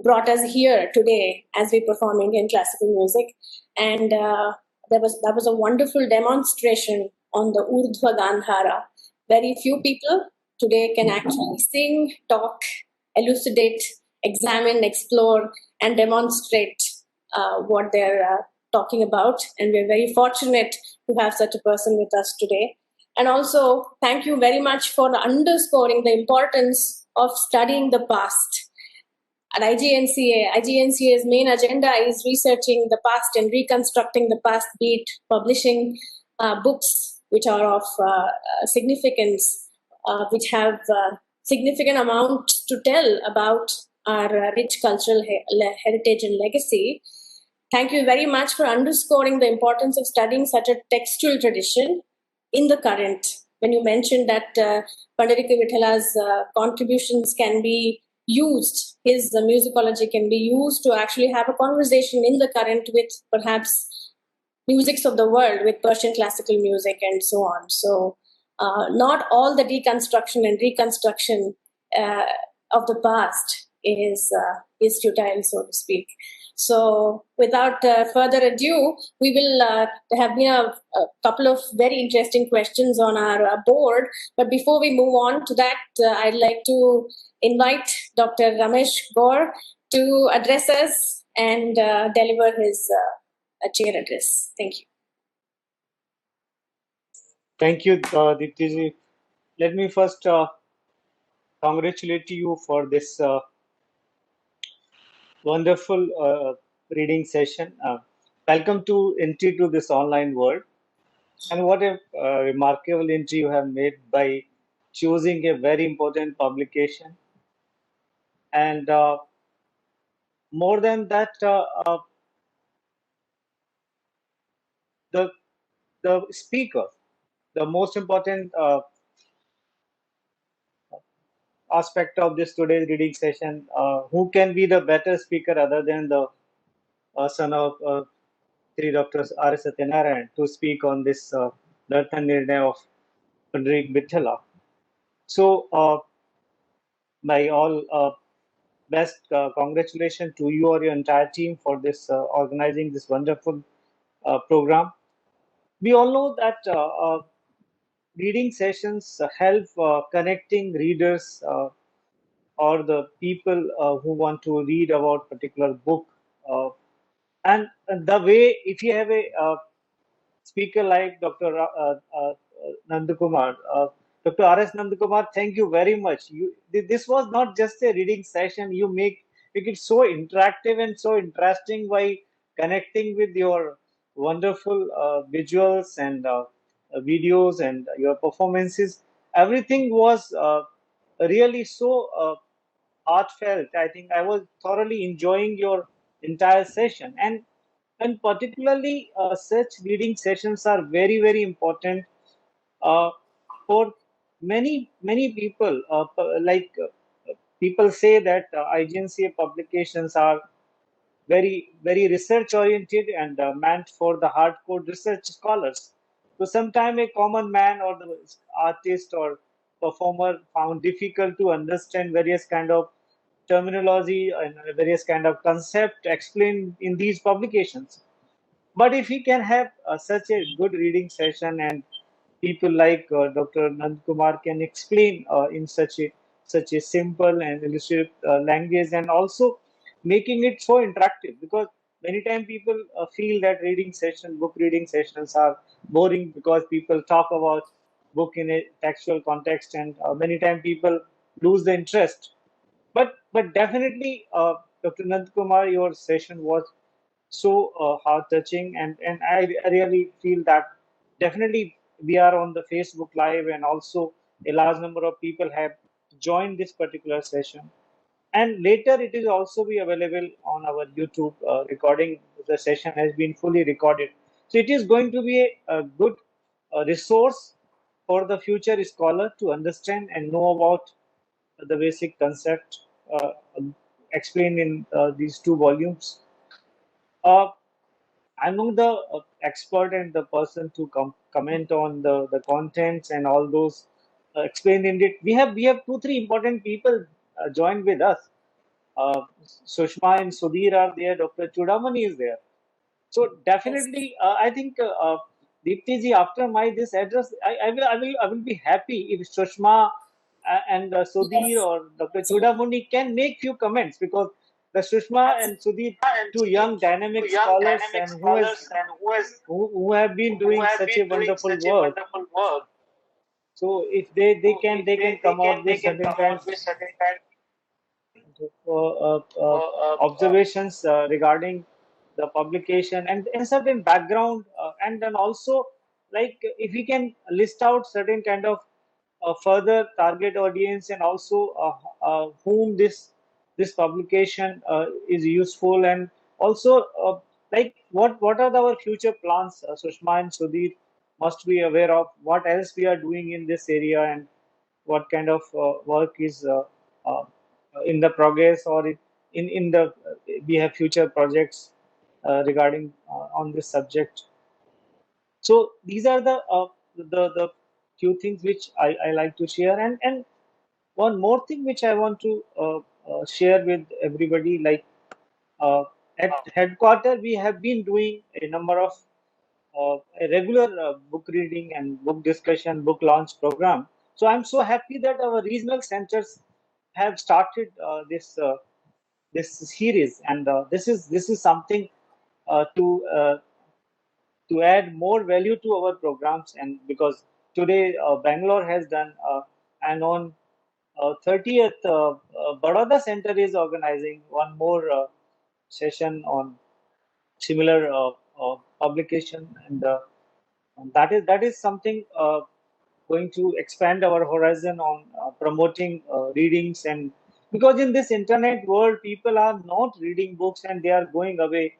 brought us here today as we perform Indian classical music. And that was a wonderful demonstration on the Urdhva Gandhara. Very few people today can actually sing, talk, elucidate, examine, explore, and demonstrate what they're talking about. And we're very fortunate to have such a person with us today. And also, thank you very much for underscoring the importance of studying the past. At IGNCA's main agenda is researching the past and reconstructing the past, be it publishing books which are of significance, which have significant amounts to tell about our rich cultural heritage and legacy. Thank you very much for underscoring the importance of studying such a textual tradition in the current when you mentioned that Pandarikavittala's contributions can be used, his musicology can be used to actually have a conversation in the current with perhaps musics of the world, with Persian classical music and so on. So not all the deconstruction and reconstruction of the past is futile, so to speak. So without further ado, we will have a couple of very interesting questions on our board. But before we move on to that, I'd like to invite Dr. Ramesh Gaur to address us and deliver his chair address. Thank you. Thank you, Deepti. Let me first congratulate you for this wonderful reading session. Welcome to entry to this online world. And what a remarkable entry you have made by choosing a very important publication. And more than that, the speaker, the most important aspect of this today's reading session, who can be the better speaker other than the son of Sri Dr. R.S. Satyanarayana to speak on this Nartananirnaya of Pandarikavitthala. So, my all best congratulations to you or your entire team for this organizing this wonderful program. We all know that reading sessions help connecting readers or the people who want to read about particular book. And the way, if you have a speaker like Dr. Nandakumar, Dr. R.S.Nandakumar, thank you very much. This was not just a reading session. You make it so interactive and so interesting by connecting with your wonderful visuals and videos and your performances. Everything was really so heartfelt. I think I was thoroughly enjoying your entire session, and particularly such reading sessions are very important uh, for many people. People say that IGNCA publications are very research oriented and meant for the hardcore research scholars. So sometimes a common man or the artist or performer found difficult to understand various kind of terminology and various kind of concept explained in these publications. But if we can have such a good reading session and people like Dr. Nandkumar can explain in such a simple and illustrative language, and also making it so interactive, because many times people feel that book reading sessions are boring because people talk about book in a textual context, and many times people lose the interest. But definitely, Dr. Nandkumar, your session was so heart touching, and I really feel that definitely we are on the Facebook Live, and also a large number of people have joined this particular session. And later it is also be available on our YouTube recording. The session has been fully recorded, so it is going to be a good resource for the future scholar to understand and know about the basic concept explained in these two volumes. Uh, among the expert and the person to comment on the contents and all those explained in it, we have 2-3 important people joined with us. Uh, Sushma and Sudhir are there. Dr. Chudamani is there. So definitely, I think Deepti ji, after my this address, I will be happy if Sushma and Sudhir or Dr. Chudamani can make few comments, because the Sushma and Sudhir, two young dynamic scholars and who have been doing such a wonderful work. So if they can come out with certain kinds observations regarding the publication, and certain background, and then also, like, if we can list out certain kind of further target audience, and also whom this publication is useful, and also like what are our future plans, Sushma and Sudhir, must be aware of what else we are doing in this area and what kind of work is in the progress, or in the we have future projects regarding on this subject. So these are the few things which I like to share, and one more thing which I want to share with everybody, like at headquarters we have been doing a number of a regular book reading and book discussion, book launch program. So I'm so happy that our regional centers have started this series, and this is something to add more value to our programs. And because today Bangalore has done, and on 30th, Baroda Center is organizing one more session on similar publication, and that is something going to expand our horizon on promoting readings. And because in this internet world, people are not reading books and they are going away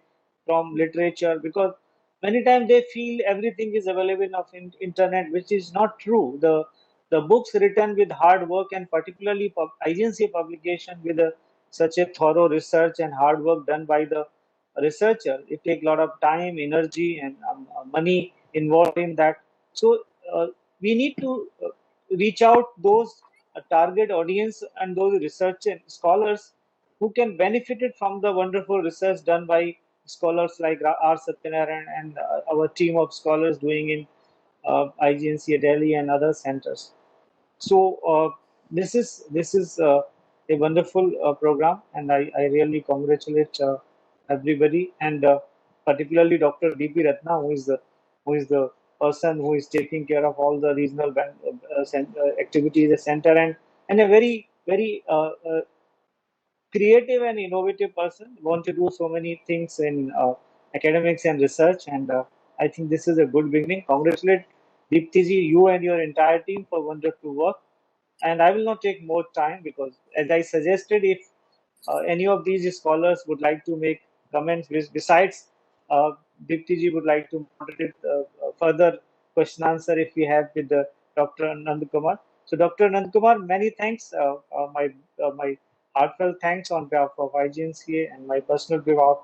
from literature, because many times they feel everything is available on internet, which is not true. The books written with hard work, and particularly IGNCA publication with such a thorough research and hard work done by the researcher, it takes a lot of time, energy, and money involved in that. So we need to reach out those target audience and those research and scholars who can benefit it from the wonderful research done by scholars like R. Satyanarayana and our team of scholars doing in IGNCA Delhi and other centers. So this is a wonderful program, and I really congratulate everybody, and particularly Dr. D.P. Ratna, who is the person who is taking care of all the regional activities at the center, and a very creative and innovative person, want to do so many things in academics and research, and I think this is a good beginning. Congratulate Deepti ji, you and your entire team for wonderful work. And I will not take more time, because as I suggested, if any of these scholars would like to make comments, besides Deepti ji would like to moderate further question answer if we have with Dr. Nandakumar. So Dr. Nandakumar, many thanks. My heartfelt thanks on behalf of IGNCA and my personal behalf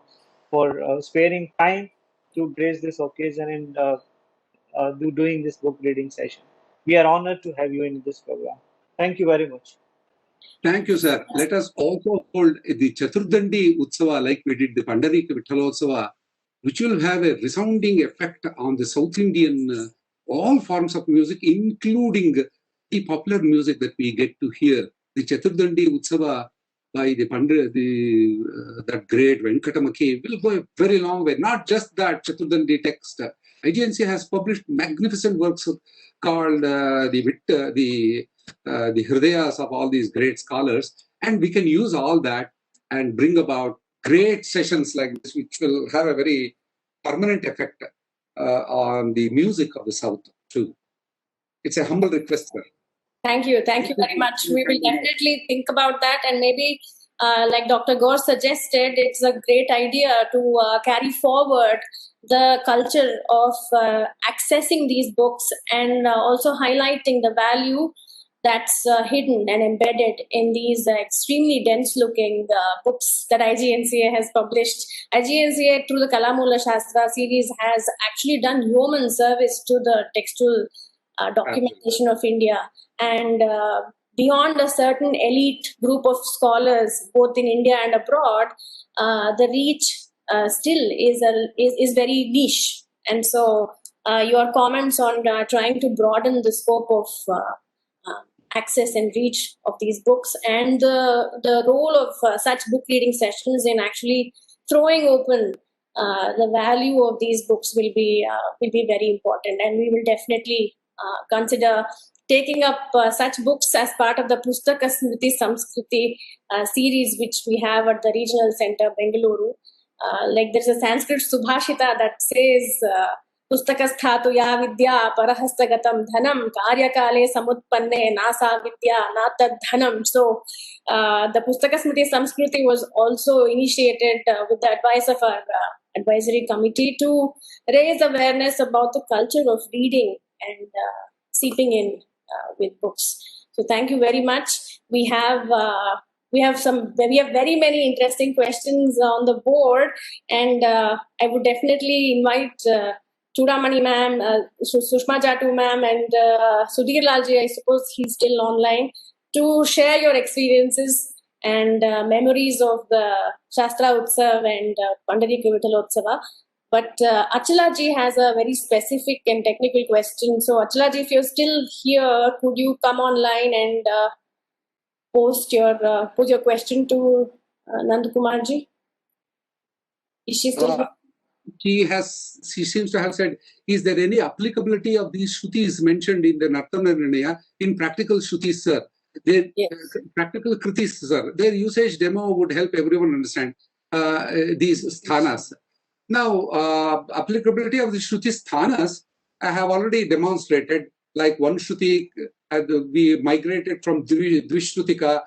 for sparing time to grace this occasion and doing this book reading session. We are honored to have you in this program. Thank you very much. Thank you, sir. Let us also hold the Chaturdandi Utsava like we did the Pandarikavitthala, which will have a resounding effect on the South Indian, all forms of music, including the popular music that we get to hear. The Chaturdandi Utsava by the that great Venkatamaki will go a very long way. Not just that Chaturdandi text. IGNCA has published magnificent works called the Hridayas of all these great scholars, and we can use all that and bring about great sessions like this, which will have a very permanent effect on the music of the South too. It's a humble request, sir. Thank you very much. We will definitely think about that, and maybe like Dr. Gore suggested, it's a great idea to carry forward the culture of accessing these books, and also highlighting the value that's hidden and embedded in these extremely dense-looking books that IGNCA has published. IGNCA, through the Kalamula Shastra series, has actually done yeoman service to the textual documentation of India. And beyond a certain elite group of scholars, both in India and abroad, the reach still is very niche. And so your comments on trying to broaden the scope of access and reach of these books, and the role of such book reading sessions in actually throwing open the value of these books will be very important. And we will definitely consider taking up such books as part of the Pustaka Smriti Samskriti series, which we have at the regional center, Bengaluru. Like there's a Sanskrit Subhashita that says, Pustakasthatu ya vidya parahastagatam dhanam karyakale samutpanne nasa vidya natad dhanam. So the Pustaka Smriti Samskriti was also initiated with the advice of our advisory committee to raise awareness about the culture of reading and seeping in with books. So thank you very much. We have very many interesting questions on the board, and I would definitely invite Chudamani ma'am, Sushma Jatu ma'am, and Sudhir Lalji, I suppose he's still online, to share your experiences and memories of the Shastra Utsav and Pandarikavitthala Utsava. But Achala ji has a very specific and technical question. So Achala ji, if you're still here, could you come online and pose your question to Nandakumar ji? Is she still here? She seems to have said, is there any applicability of these Shrutis mentioned in the Nartananirnaya in practical Shrutis, sir? Yes. Practical Kritis, sir. Their usage demo would help everyone understand these sthanas. Now, applicability of the Shruti sthanas, I have already demonstrated, like one Shruti, we migrated from Dvishrutika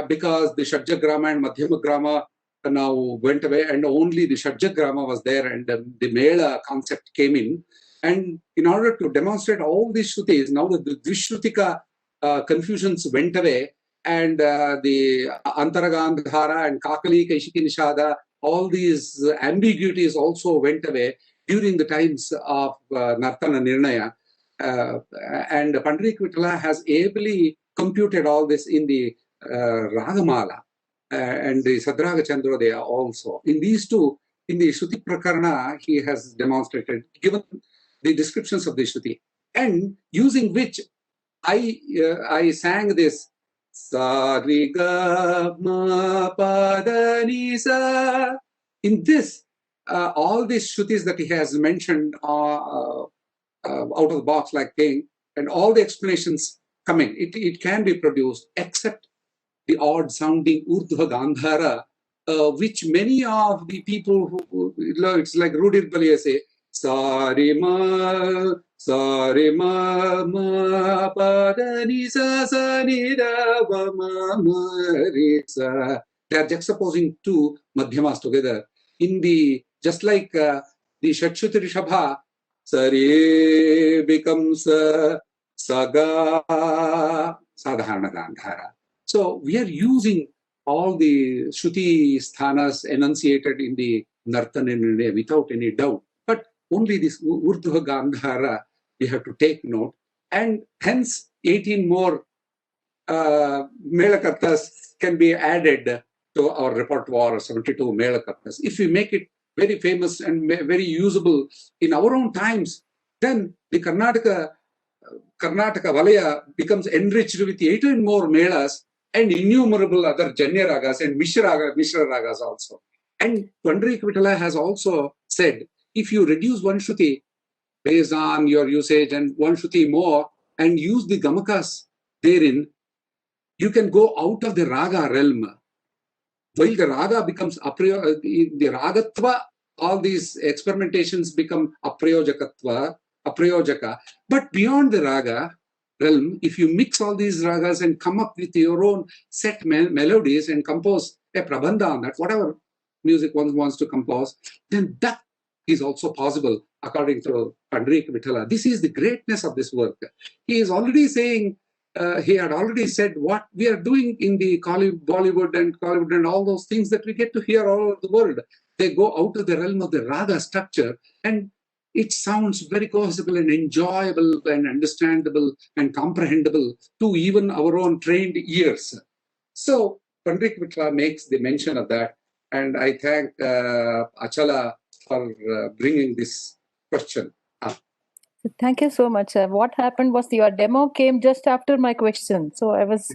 because the Shadjagrama and Madhyamagrama now went away, and only the Shadjagrama was there, and the Mela concept came in. And in order to demonstrate all these Shrutis, now the Dvishrutika confusions went away, and the Antaragandhara and Kakali Kaishiki Nishada, all these ambiguities also went away during the times of Nartananirnaya. And Pandarikavitthala has ably computed all this in the Ragamala and the Sadraga Chandrodaya also. In these two, in the Shruti Prakarana, he has demonstrated, given the descriptions of the Shruti, and using which I sang this Sa Ri Ga Ma Pa Da Ni Sa. In this, all these Shrutis that he has mentioned out of the box like thing, and all the explanations coming, it can be produced, except the odd sounding Urdhva Gandhara, which many of the people who it's like Rudir Baliya say, Sa Ri Ma Ma Pa Da Ni Sa Sa Ni Da Va Ma Ma Ri Sa. They are juxtaposing two madhyamas together. In the, just like the Shachhuti Rishabha, Sa Re becomes Saga Sadharana Gandhara. So we are using all the Shruti sthanas enunciated in the Nartananirnaya without any doubt. But only this Urdhva Gandhara we have to take note. And hence 18 more Melakartas can be added to our repertoire, 72 Melakartas. If we make it very famous and very usable in our own times, then the Karnataka Valaya becomes enriched with 18 more Melas and innumerable other Janya Ragas and Mishra Ragas also. And Pandarikavitthala has also said, if you reduce one Shruti based on your usage and one Shruti more and use the Gamakas therein, you can go out of the Raga realm. While the Raga becomes the Ragatva, all these experimentations become Aprayojaka. But beyond the Raga realm, if you mix all these ragas and come up with your own set melodies and compose a prabandha on that, whatever music one wants to compose, then that is also possible according to Pandarikavitthala. This is the greatness of this work. He is already saying, he had already said what we are doing in the Bollywood and all those things that we get to hear all over the world. They go out of the realm of the raga structure, and it sounds very cohesive and enjoyable and understandable and comprehensible to even our own trained ears. So Pandarikavitthala makes the mention of that, and I thank Achala for bringing this question up. Thank you so much. What happened was your demo came just after my question, so I was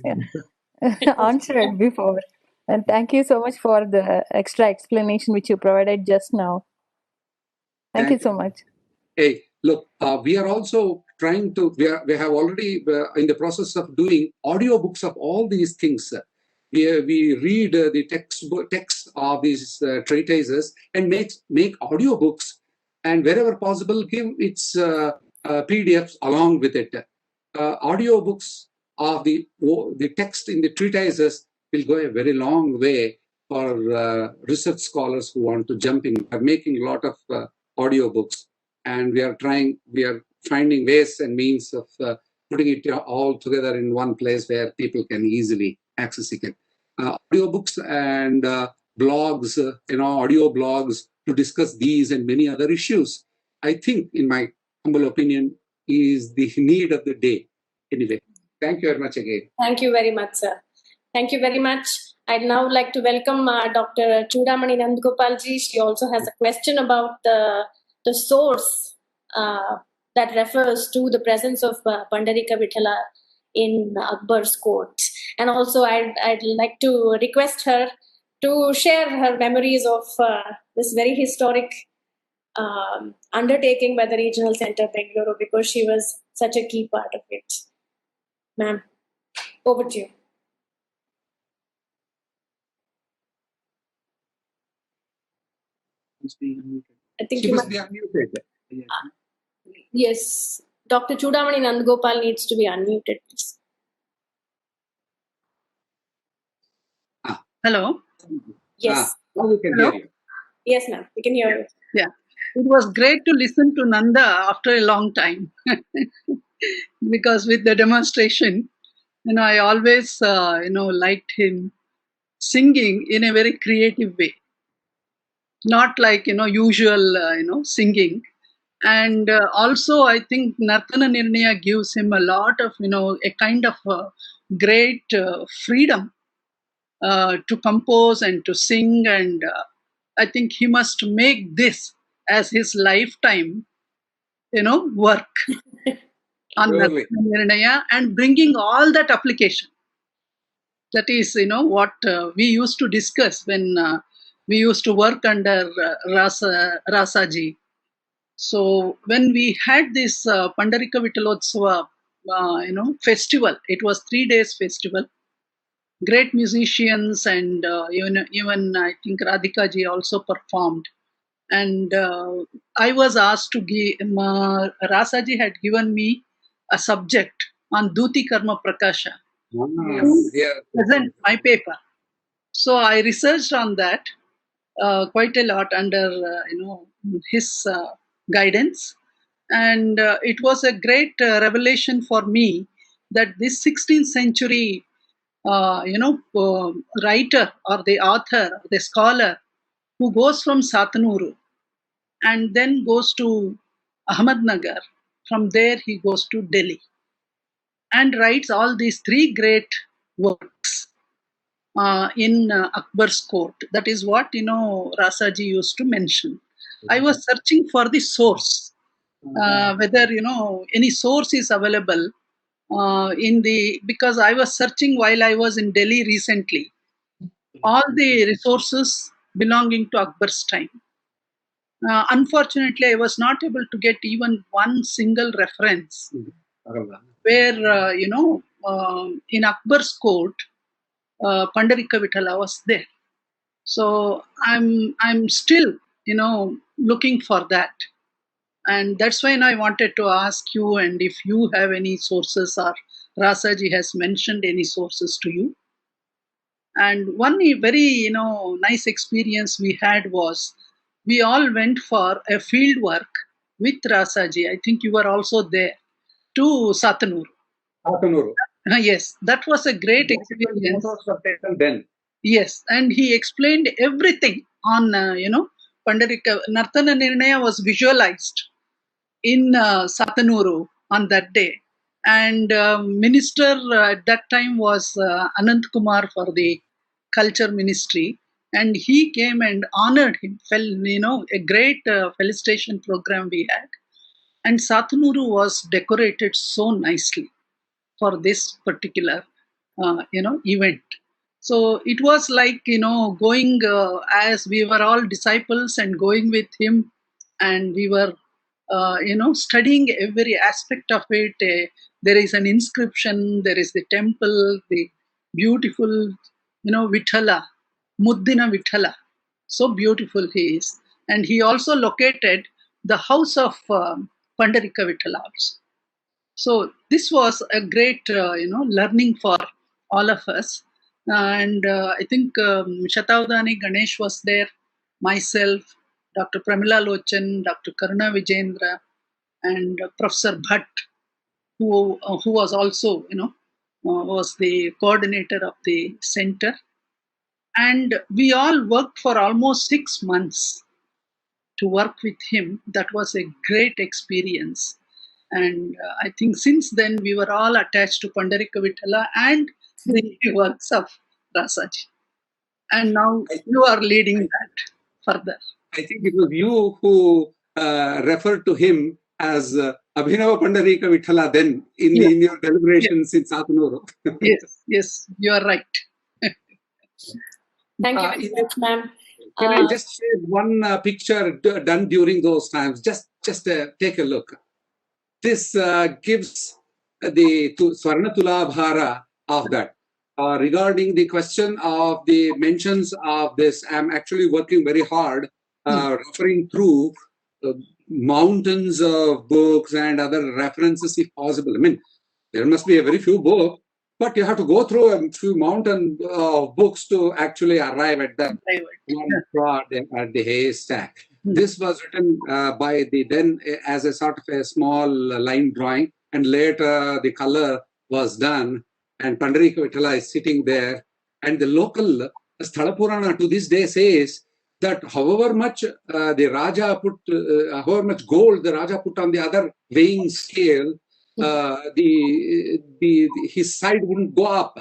answered before. And thank you so much for the extra explanation which you provided just now. Thank you so much. Hey, look, we are also trying to, we have already in the process of doing audiobooks of all these things. We read the text of these treatises and make audiobooks, and wherever possible give its PDFs along with it. Audiobooks of the text in the treatises will go a very long way for research scholars who want to jump in. We are making a lot of audio books, and we are finding ways and means of putting it all together in one place where people can easily access it. Audio books and blogs, audio blogs to discuss these and many other issues, I think, in my humble opinion, is the need of the day. Anyway, thank you very much again. Thank you very much, sir. Thank you very much. I'd now like to welcome Dr. Chudamani Nandagopalji. She also has a question about the source that refers to the presence of Pandarikavitthala in Akbar's court. And also I'd like to request her to share her memories of this very historic undertaking by the Regional Center Bengaluru, because she was such a key part of it. Ma'am, over to you. I think she must be unmuted. Yes, Dr. Chudamani Nandagopal needs to be unmuted, please. Hello. Yes. Now we can hear you. Yes, ma'am. We can hear you. Yeah. It was great to listen to Nanda after a long time because with the demonstration, I always, liked him singing in a very creative way, not like, usual, singing. And also, I think Nartananirnaya gives him a lot of, a kind of great freedom to compose and to sing. And I think he must make this as his lifetime, work on Nartananirnaya and bringing all that application. That is, what we used to discuss when we used to work under Rasaji. So when we had this Pandarikavittalotsava, festival, it was 3 days festival. Great musicians and even I think Radhika ji also performed. And I was asked to give, Rasaji had given me a subject on Duti Karma Prakasha to present my paper. So I researched on that quite a lot under his guidance, and it was a great revelation for me that this 16th century writer or the author, the scholar who goes from Satanuru and then goes to Ahmednagar. From there he goes to Delhi and writes all these 3 great works in Akbar's court. That is what Rasaji used to mention. I was searching for the source, whether any source is available because I was searching while I was in Delhi recently, all the resources belonging to Akbar's time. Unfortunately, I was not able to get even one single reference where in Akbar's court Pandarikavitthala was there. So I'm still looking for that, and that's why I wanted to ask you, and if you have any sources or Rasaji has mentioned any sources to you. And one very nice experience we had was we all went for a field work with Rasaji. I think you were also there, to Satanuru. Yes, that was a great experience. Then. Yes, and he explained everything on Nartananirnaya was visualized in Satanuru on that day, and minister at that time was Anantkumar for the culture ministry, and he came and honored him. A great felicitation program we had, and Satanuru was decorated so nicely for this particular event. So it was like going as we were all disciples and going with him, and we were studying every aspect of it. There is an inscription, there is the temple, the beautiful Vitthala, Muddina Vitthala, so beautiful he is. And he also located the house of Pandarikavitthala also. So this was a great learning for all of us. And I think Shatavdani Ganesh was there, myself, Dr. Pramila Lochan, Dr. Karuna Vijendra, and Professor Bhatt, who was also, was the coordinator of the center. And we all worked for almost 6 months to work with him. That was a great experience. And I think since then we were all attached to Pandarikavitthala and the works of Rasaji. And now you are leading that further. I think it was you who referred to him as Abhinava Pandarikavitthala then in your deliberations in Satanuru. Yes, you are right. Thank you very much, ma'am. Can I just share one picture done during those times? Just take a look. This gives the Swarna Tulabhara of that. Regarding the question of the mentions of this, I'm actually working very hard, referring through mountains of books and other references if possible. I mean, there must be a very few books, but you have to go through a few mountain of books to actually arrive at that one prod at the haystack. This was written by the then as a sort of a small line drawing, and later the color was done, and Pandarikavitthala is sitting there, and the local Sthala Purana to this day says that however much the Raja put, however much gold the Raja put on the other weighing scale, his side wouldn't go up.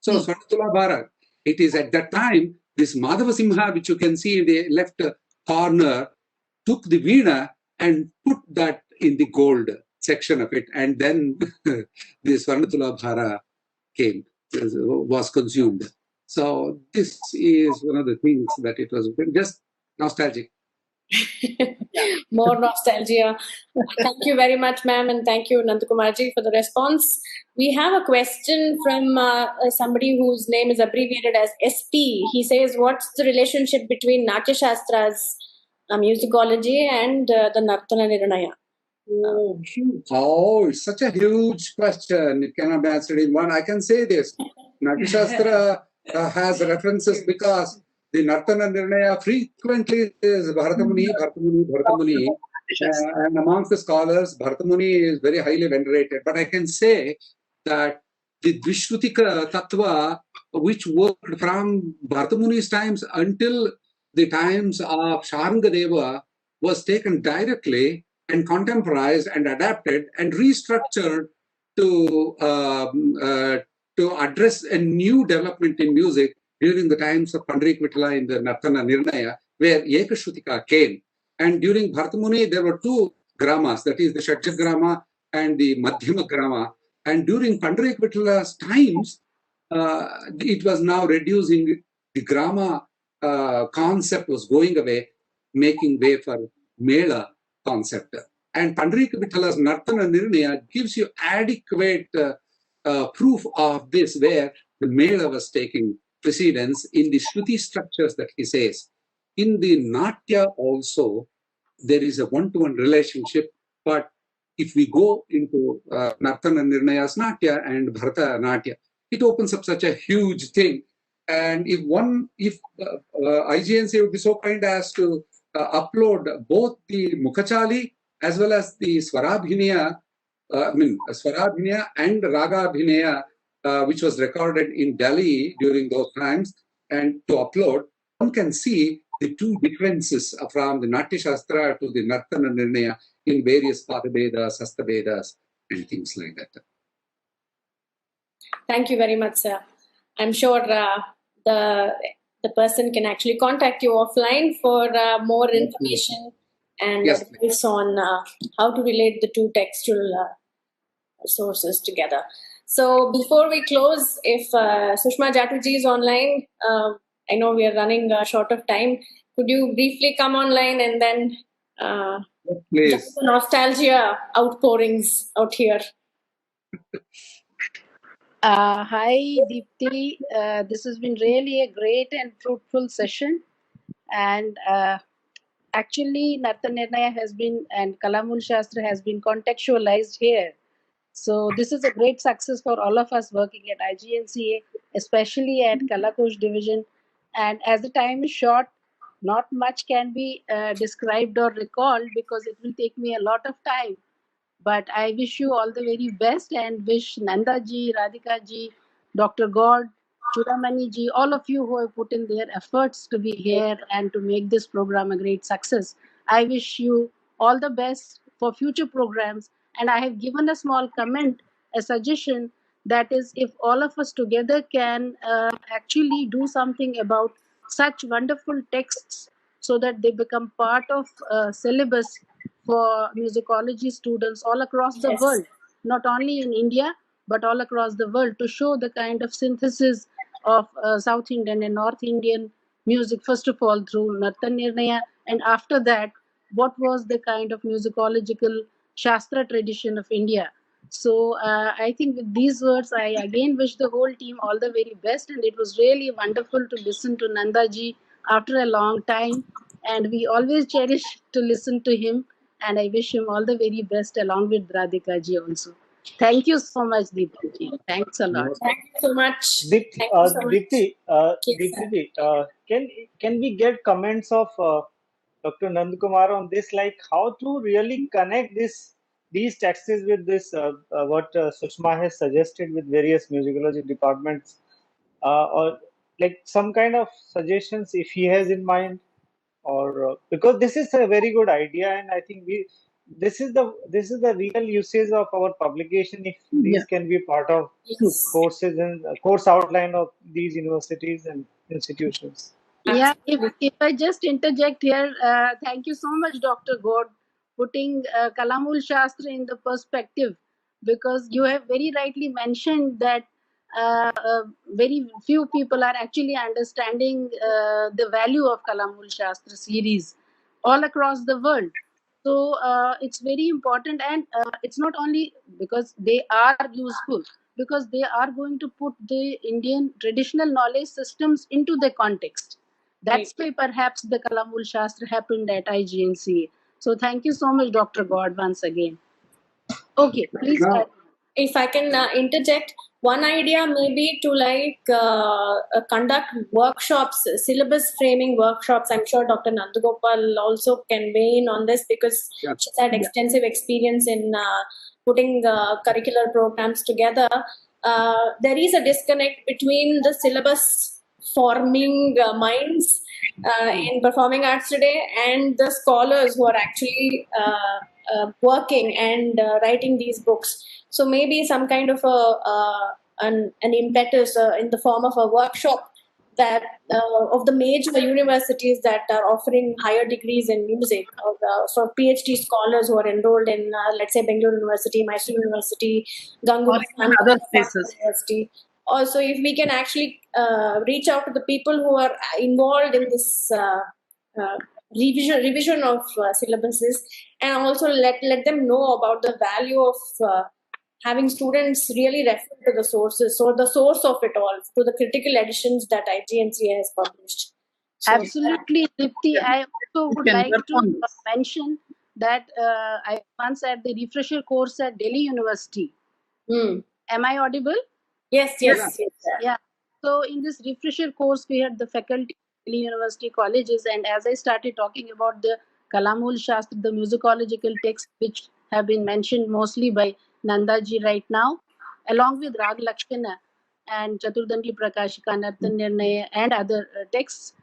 So Swarnatula Bharat, it is at that time, this Madhava Simha, which you can see in the left corner, took the veena and put that in the gold section of it, and then the Swarnatula Bhara was consumed. So this is one of the things that it was just nostalgic. More nostalgia. Thank you very much, ma'am, and thank you, Nandakumarji, for the response. We have a question from somebody whose name is abbreviated as SP. He says, what's the relationship between Natya Shastra's musicology and the Nartananirnaya? Oh, it's such a huge question. It cannot be answered in one. I can say this. Natya Shastra has references because the Nartananirnaya frequently is Bharatamuni. And amongst the scholars, Bharatamuni is very highly venerated. But I can say that the Dvishrutika Tattva, which worked from Bharatamuni's times until the times of Sharangadeva, was taken directly and contemporized and adapted and restructured to address a new development in music during the times of Pandarikavitthala in the Nartananirnaya, where Ekashrutika came. And during Bharatamuni, there were two gramas, that is the Shadja grama and the Madhyama grama. And during Pandarikavittala's times, it was now reducing, the grama concept was going away, making way for Mela concept. And Pandarikavittala's Nartananirnaya gives you adequate proof of this, where the Mela was taking precedence in the Shruti structures that he says. In the Natya also, there is a one-to-one relationship, but if we go into Nartananirnaya's Natya and Bharata Natya, it opens up such a huge thing. And if IGNCA would be so kind as to upload both the Mukhachali as well as the Swarabhinaya, Swarabhinaya and Ragabhinaya, which was recorded in Delhi during those times, and to upload, one can see the two differences from the Natya Shastra to the Nartananirnaya in various Padavedas, Hastavedas, and things like that. Thank you very much, sir. I'm sure the person can actually contact you offline for more information and advice on how to relate the two textual sources together. So before we close, if Sushma Jatuji is online, I know we are running short of time. Could you briefly come online and then please. The nostalgia outpourings out here? Hi, Deepti. This has been really a great and fruitful session. And actually, Nartananirnaya has been, and Kalamul Shastra has been contextualized here. So this is a great success for all of us working at IGNCA, especially at Kalakosh division. And as the time is short, not much can be described or recalled because it will take me a lot of time. But I wish you all the very best and wish Nanda ji, Radhika ji, Dr. God, Chudamani ji, all of you who have put in their efforts to be here and to make this program a great success. I wish you all the best for future programs. And I have given a small comment, a suggestion, that is, if all of us together can actually do something about such wonderful texts so that they become part of syllabus for musicology students all across the Yes. world, not only in India, but all across the world, to show the kind of synthesis of South Indian and North Indian music, first of all through Nartananirnaya, and after that, what was the kind of musicological Shastra tradition of India. So I think with these words, I again wish the whole team all the very best, and it was really wonderful to listen to Nandaji after a long time, and we always cherish to listen to him, and I wish him all the very best along with Radhika ji also. Thank you so much, Deepti ji. Thanks a lot. Thank you so much. Deepti, Thank you so much. Deepti, Yes, sir. Deepti, can we get comments of Dr. Nandakumar on this, like how to really connect these texts with this what Sushma has suggested with various musicology departments, or like some kind of suggestions if he has in mind, or because this is a very good idea, and I think this is the real usage of our publication if these Yeah. can be part of Yes. courses and course outline of these universities and institutions. Yeah, if I just interject here, thank you so much, Dr. God, putting Kalamul Shastra in the perspective, because you have very rightly mentioned that very few people are actually understanding the value of Kalamul Shastra series all across the world. So it's very important, and it's not only because they are useful, because they are going to put the Indian traditional knowledge systems into the context. That's why perhaps the Kalamul Shastra happened at IGNCA. So thank you so much, Dr. God, once again. Okay, please. Now, If I can interject, one idea may be to conduct workshops, syllabus framing workshops. I'm sure Dr. Nandagopal also can weigh in on this because yeah. she's had extensive experience in putting curricular programs together. There is a disconnect between the syllabus forming minds in performing arts today and the scholars who are actually working and writing these books. So maybe some kind of an impetus in the form of a workshop that of the major universities that are offering higher degrees in music, for PhD scholars who are enrolled in, let's say, Bangalore University, Mysore University, Or Ganguly even other places. University. Also, if we can actually reach out to the people who are involved in this revision of syllabuses, and also let them know about the value of having students really refer to the sources, so the source of it all, to the critical editions that IGNCA has published. So, Absolutely, Deepti. Yeah. I also We would can like work to on this. mention that I once had the refresher course at Delhi University. Am I audible? yes. Yeah. So in this refresher course, we had the faculty of Delhi University colleges, and as I started talking about the Kalamul Shastra, the musicological texts which have been mentioned mostly by Nandaji right now, along with Rag Lakshana and Chaturdandi Prakashika, Nartananirnaya, and other texts.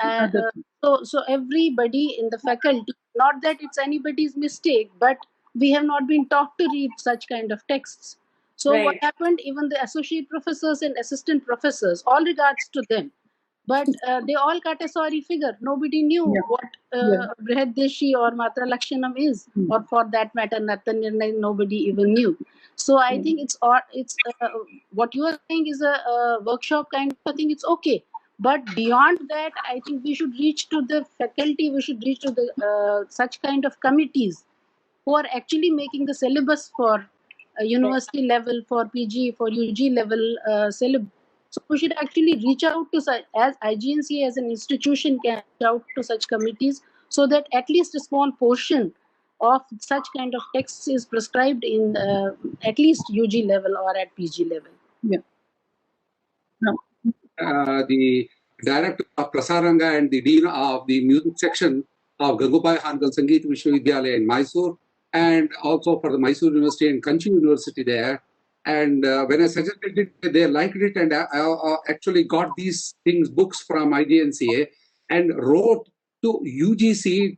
Other So everybody in the faculty, not that it's anybody's mistake, but we have not been taught to read such kind of texts. So what Right. happened, even the associate professors and assistant professors, all regards to them, but they all got a sorry figure. Nobody knew Yeah. what Yeah. Brihadeshi or Matra Lakshanam is, or for that matter, Nartananirnaya, nobody even knew. So I think it's what you are saying is a workshop kind of a thing. It's okay, but beyond that, I think we should reach to the faculty. We should reach to the such kind of committees who are actually making the syllabus for university level, for PG, for UG level syllabus. So we should actually reach out to such, as IGNCA as an institution can reach out to such committees, so that at least a small portion of such kind of texts is prescribed in at least UG level or at PG level. Yeah. No. The director of Prasaranga and the dean of the music section of Gangubai Hangal Sangeet Vishwavidyalaya in Mysore, and also for the Mysore University and Kanchi University there. And when I suggested it, they liked it, and I actually got these books from IGNCA, and wrote to UGC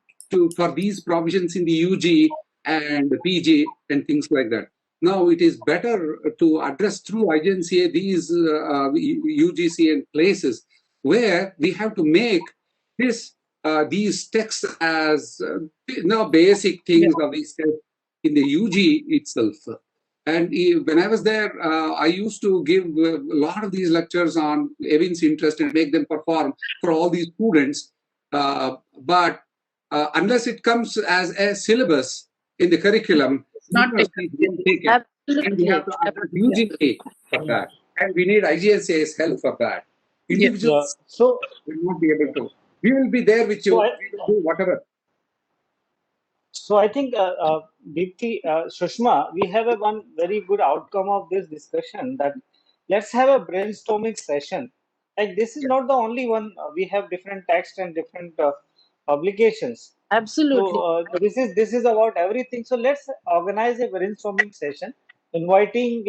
for these provisions in the UG and the PG and things like that. Now it is better to address through IGNCA these UGC and places where we have to make these texts as basic things of these texts in the UG itself. And when I was there, I used to give a lot of these lectures on Evin's interest and make them perform for all these students. But unless it comes as a syllabus in the curriculum, Not universities won't take it. And we have to ask UGA for that. And we need IGNCA's help for that. Individuals So will not be able to. We will be there with you. We will do whatever. So I think, Deepti, Sushma, we have one very good outcome of this discussion, that let's have a brainstorming session. Like, this is not the only one. We have different texts and different publications. Absolutely. So this is about everything. So let's organize a brainstorming session, inviting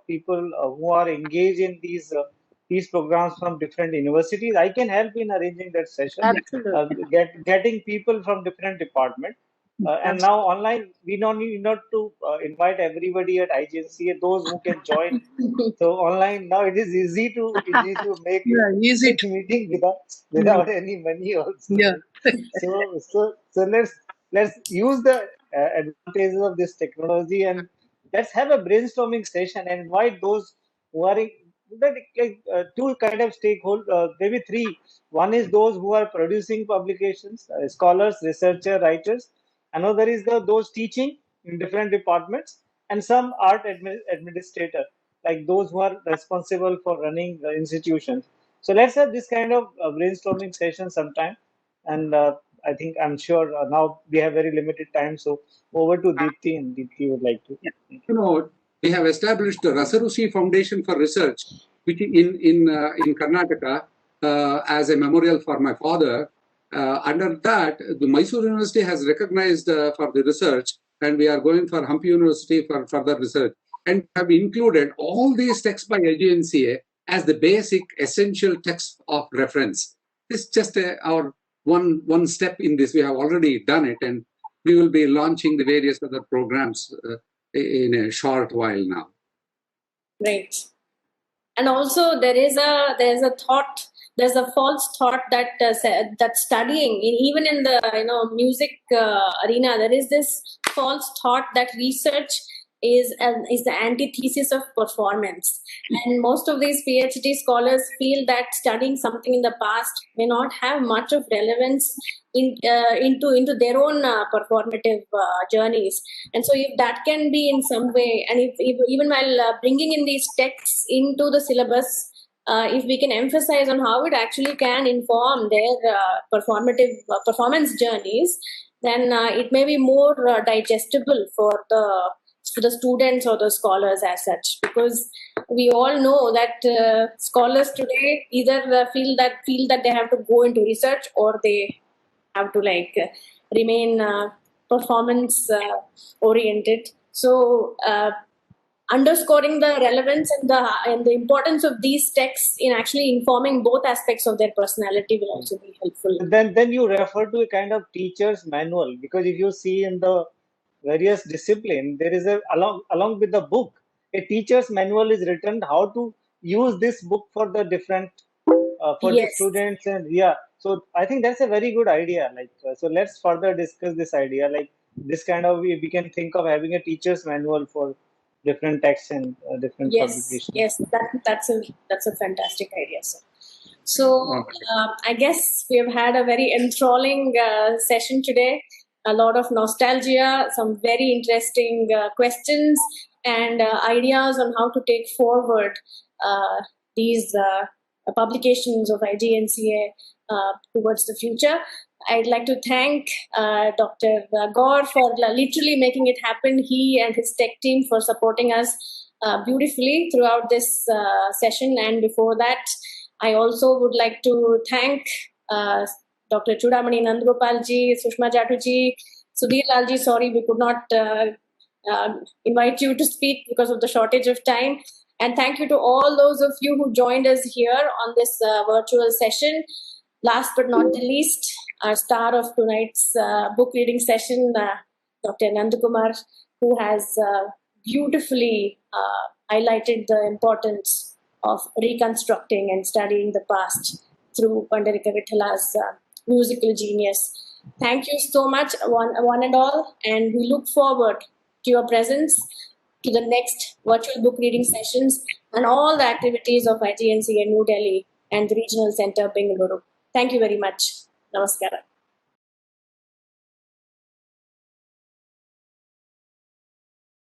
people who are engaged in these programs from different universities. I can help in arranging that session. Absolutely. Getting people from different departments. And now online, we don't need not to invite everybody at IGNCA, those who can join. So online now it is easy to make easy meeting without any money also. Yeah. So let's use the advantages of this technology, and let's have a brainstorming session and invite those who are two kind of stakeholders, maybe three. One is those who are producing publications, scholars, researcher, writers. Another is those teaching in different departments, and some art administrator, like those who are responsible for running the institutions. So let's have this kind of brainstorming session sometime. And I'm sure now we have very limited time. So over to Deepti, and Deepti would like to. We have established the Rasarusi Foundation for Research, which in Karnataka as a memorial for my father. Under that, the Mysore University has recognized for the research, and we are going for Hampi University for further research, and have included all these texts by IGNCA as the basic essential text of reference. This is just our one step in this. We have already done it, and we will be launching the various other programs in a short while now. Right. And also there's a false thought that that studying even in the music arena, there is this false thought that research is the antithesis of performance, and most of these PhD scholars feel that studying something in the past may not have much of relevance into their own performative journeys. And so if that can be in some way, and if even while bringing in these texts into the syllabus, if we can emphasize on how it actually can inform their performance journeys, then it may be more digestible for the students or the scholars as such, because we all know that scholars today either feel that they have to go into research, or they have to remain performance oriented. So underscoring the relevance and the importance of these texts in actually informing both aspects of their personality will also be helpful. Then you refer to a kind of teacher's manual, because if you see in the various discipline, there is along with the book, a teacher's manual is written how to use this book for the different for the students. And so I think that's a very good idea. So let's further discuss this idea. This kind of, we can think of having a teacher's manual for different texts and different publications. Yes, that's a fantastic idea, sir. So I guess we have had a very enthralling session today. A lot of nostalgia, some very interesting questions and ideas on how to take forward these publications of IGNCA towards the future. I'd like to thank Dr. Gaur for literally making it happen. He and his tech team for supporting us beautifully throughout this session. And before that, I also would like to thank Dr. Chudamani Nandgopalji, Sushma Jatuji, Sudhir Lalji. Sorry, we could not invite you to speak because of the shortage of time. And thank you to all those of you who joined us here on this virtual session. Last but not the least, our star of tonight's book reading session, Dr. Nandakumar, who has beautifully highlighted the importance of reconstructing and studying the past through Pandarikavitthalla's musical genius. Thank you so much, one and all, and we look forward to your presence to the next virtual book reading sessions and all the activities of IGNCA New Delhi and the Regional Center Bengaluru. Thank you very much. Namaskara.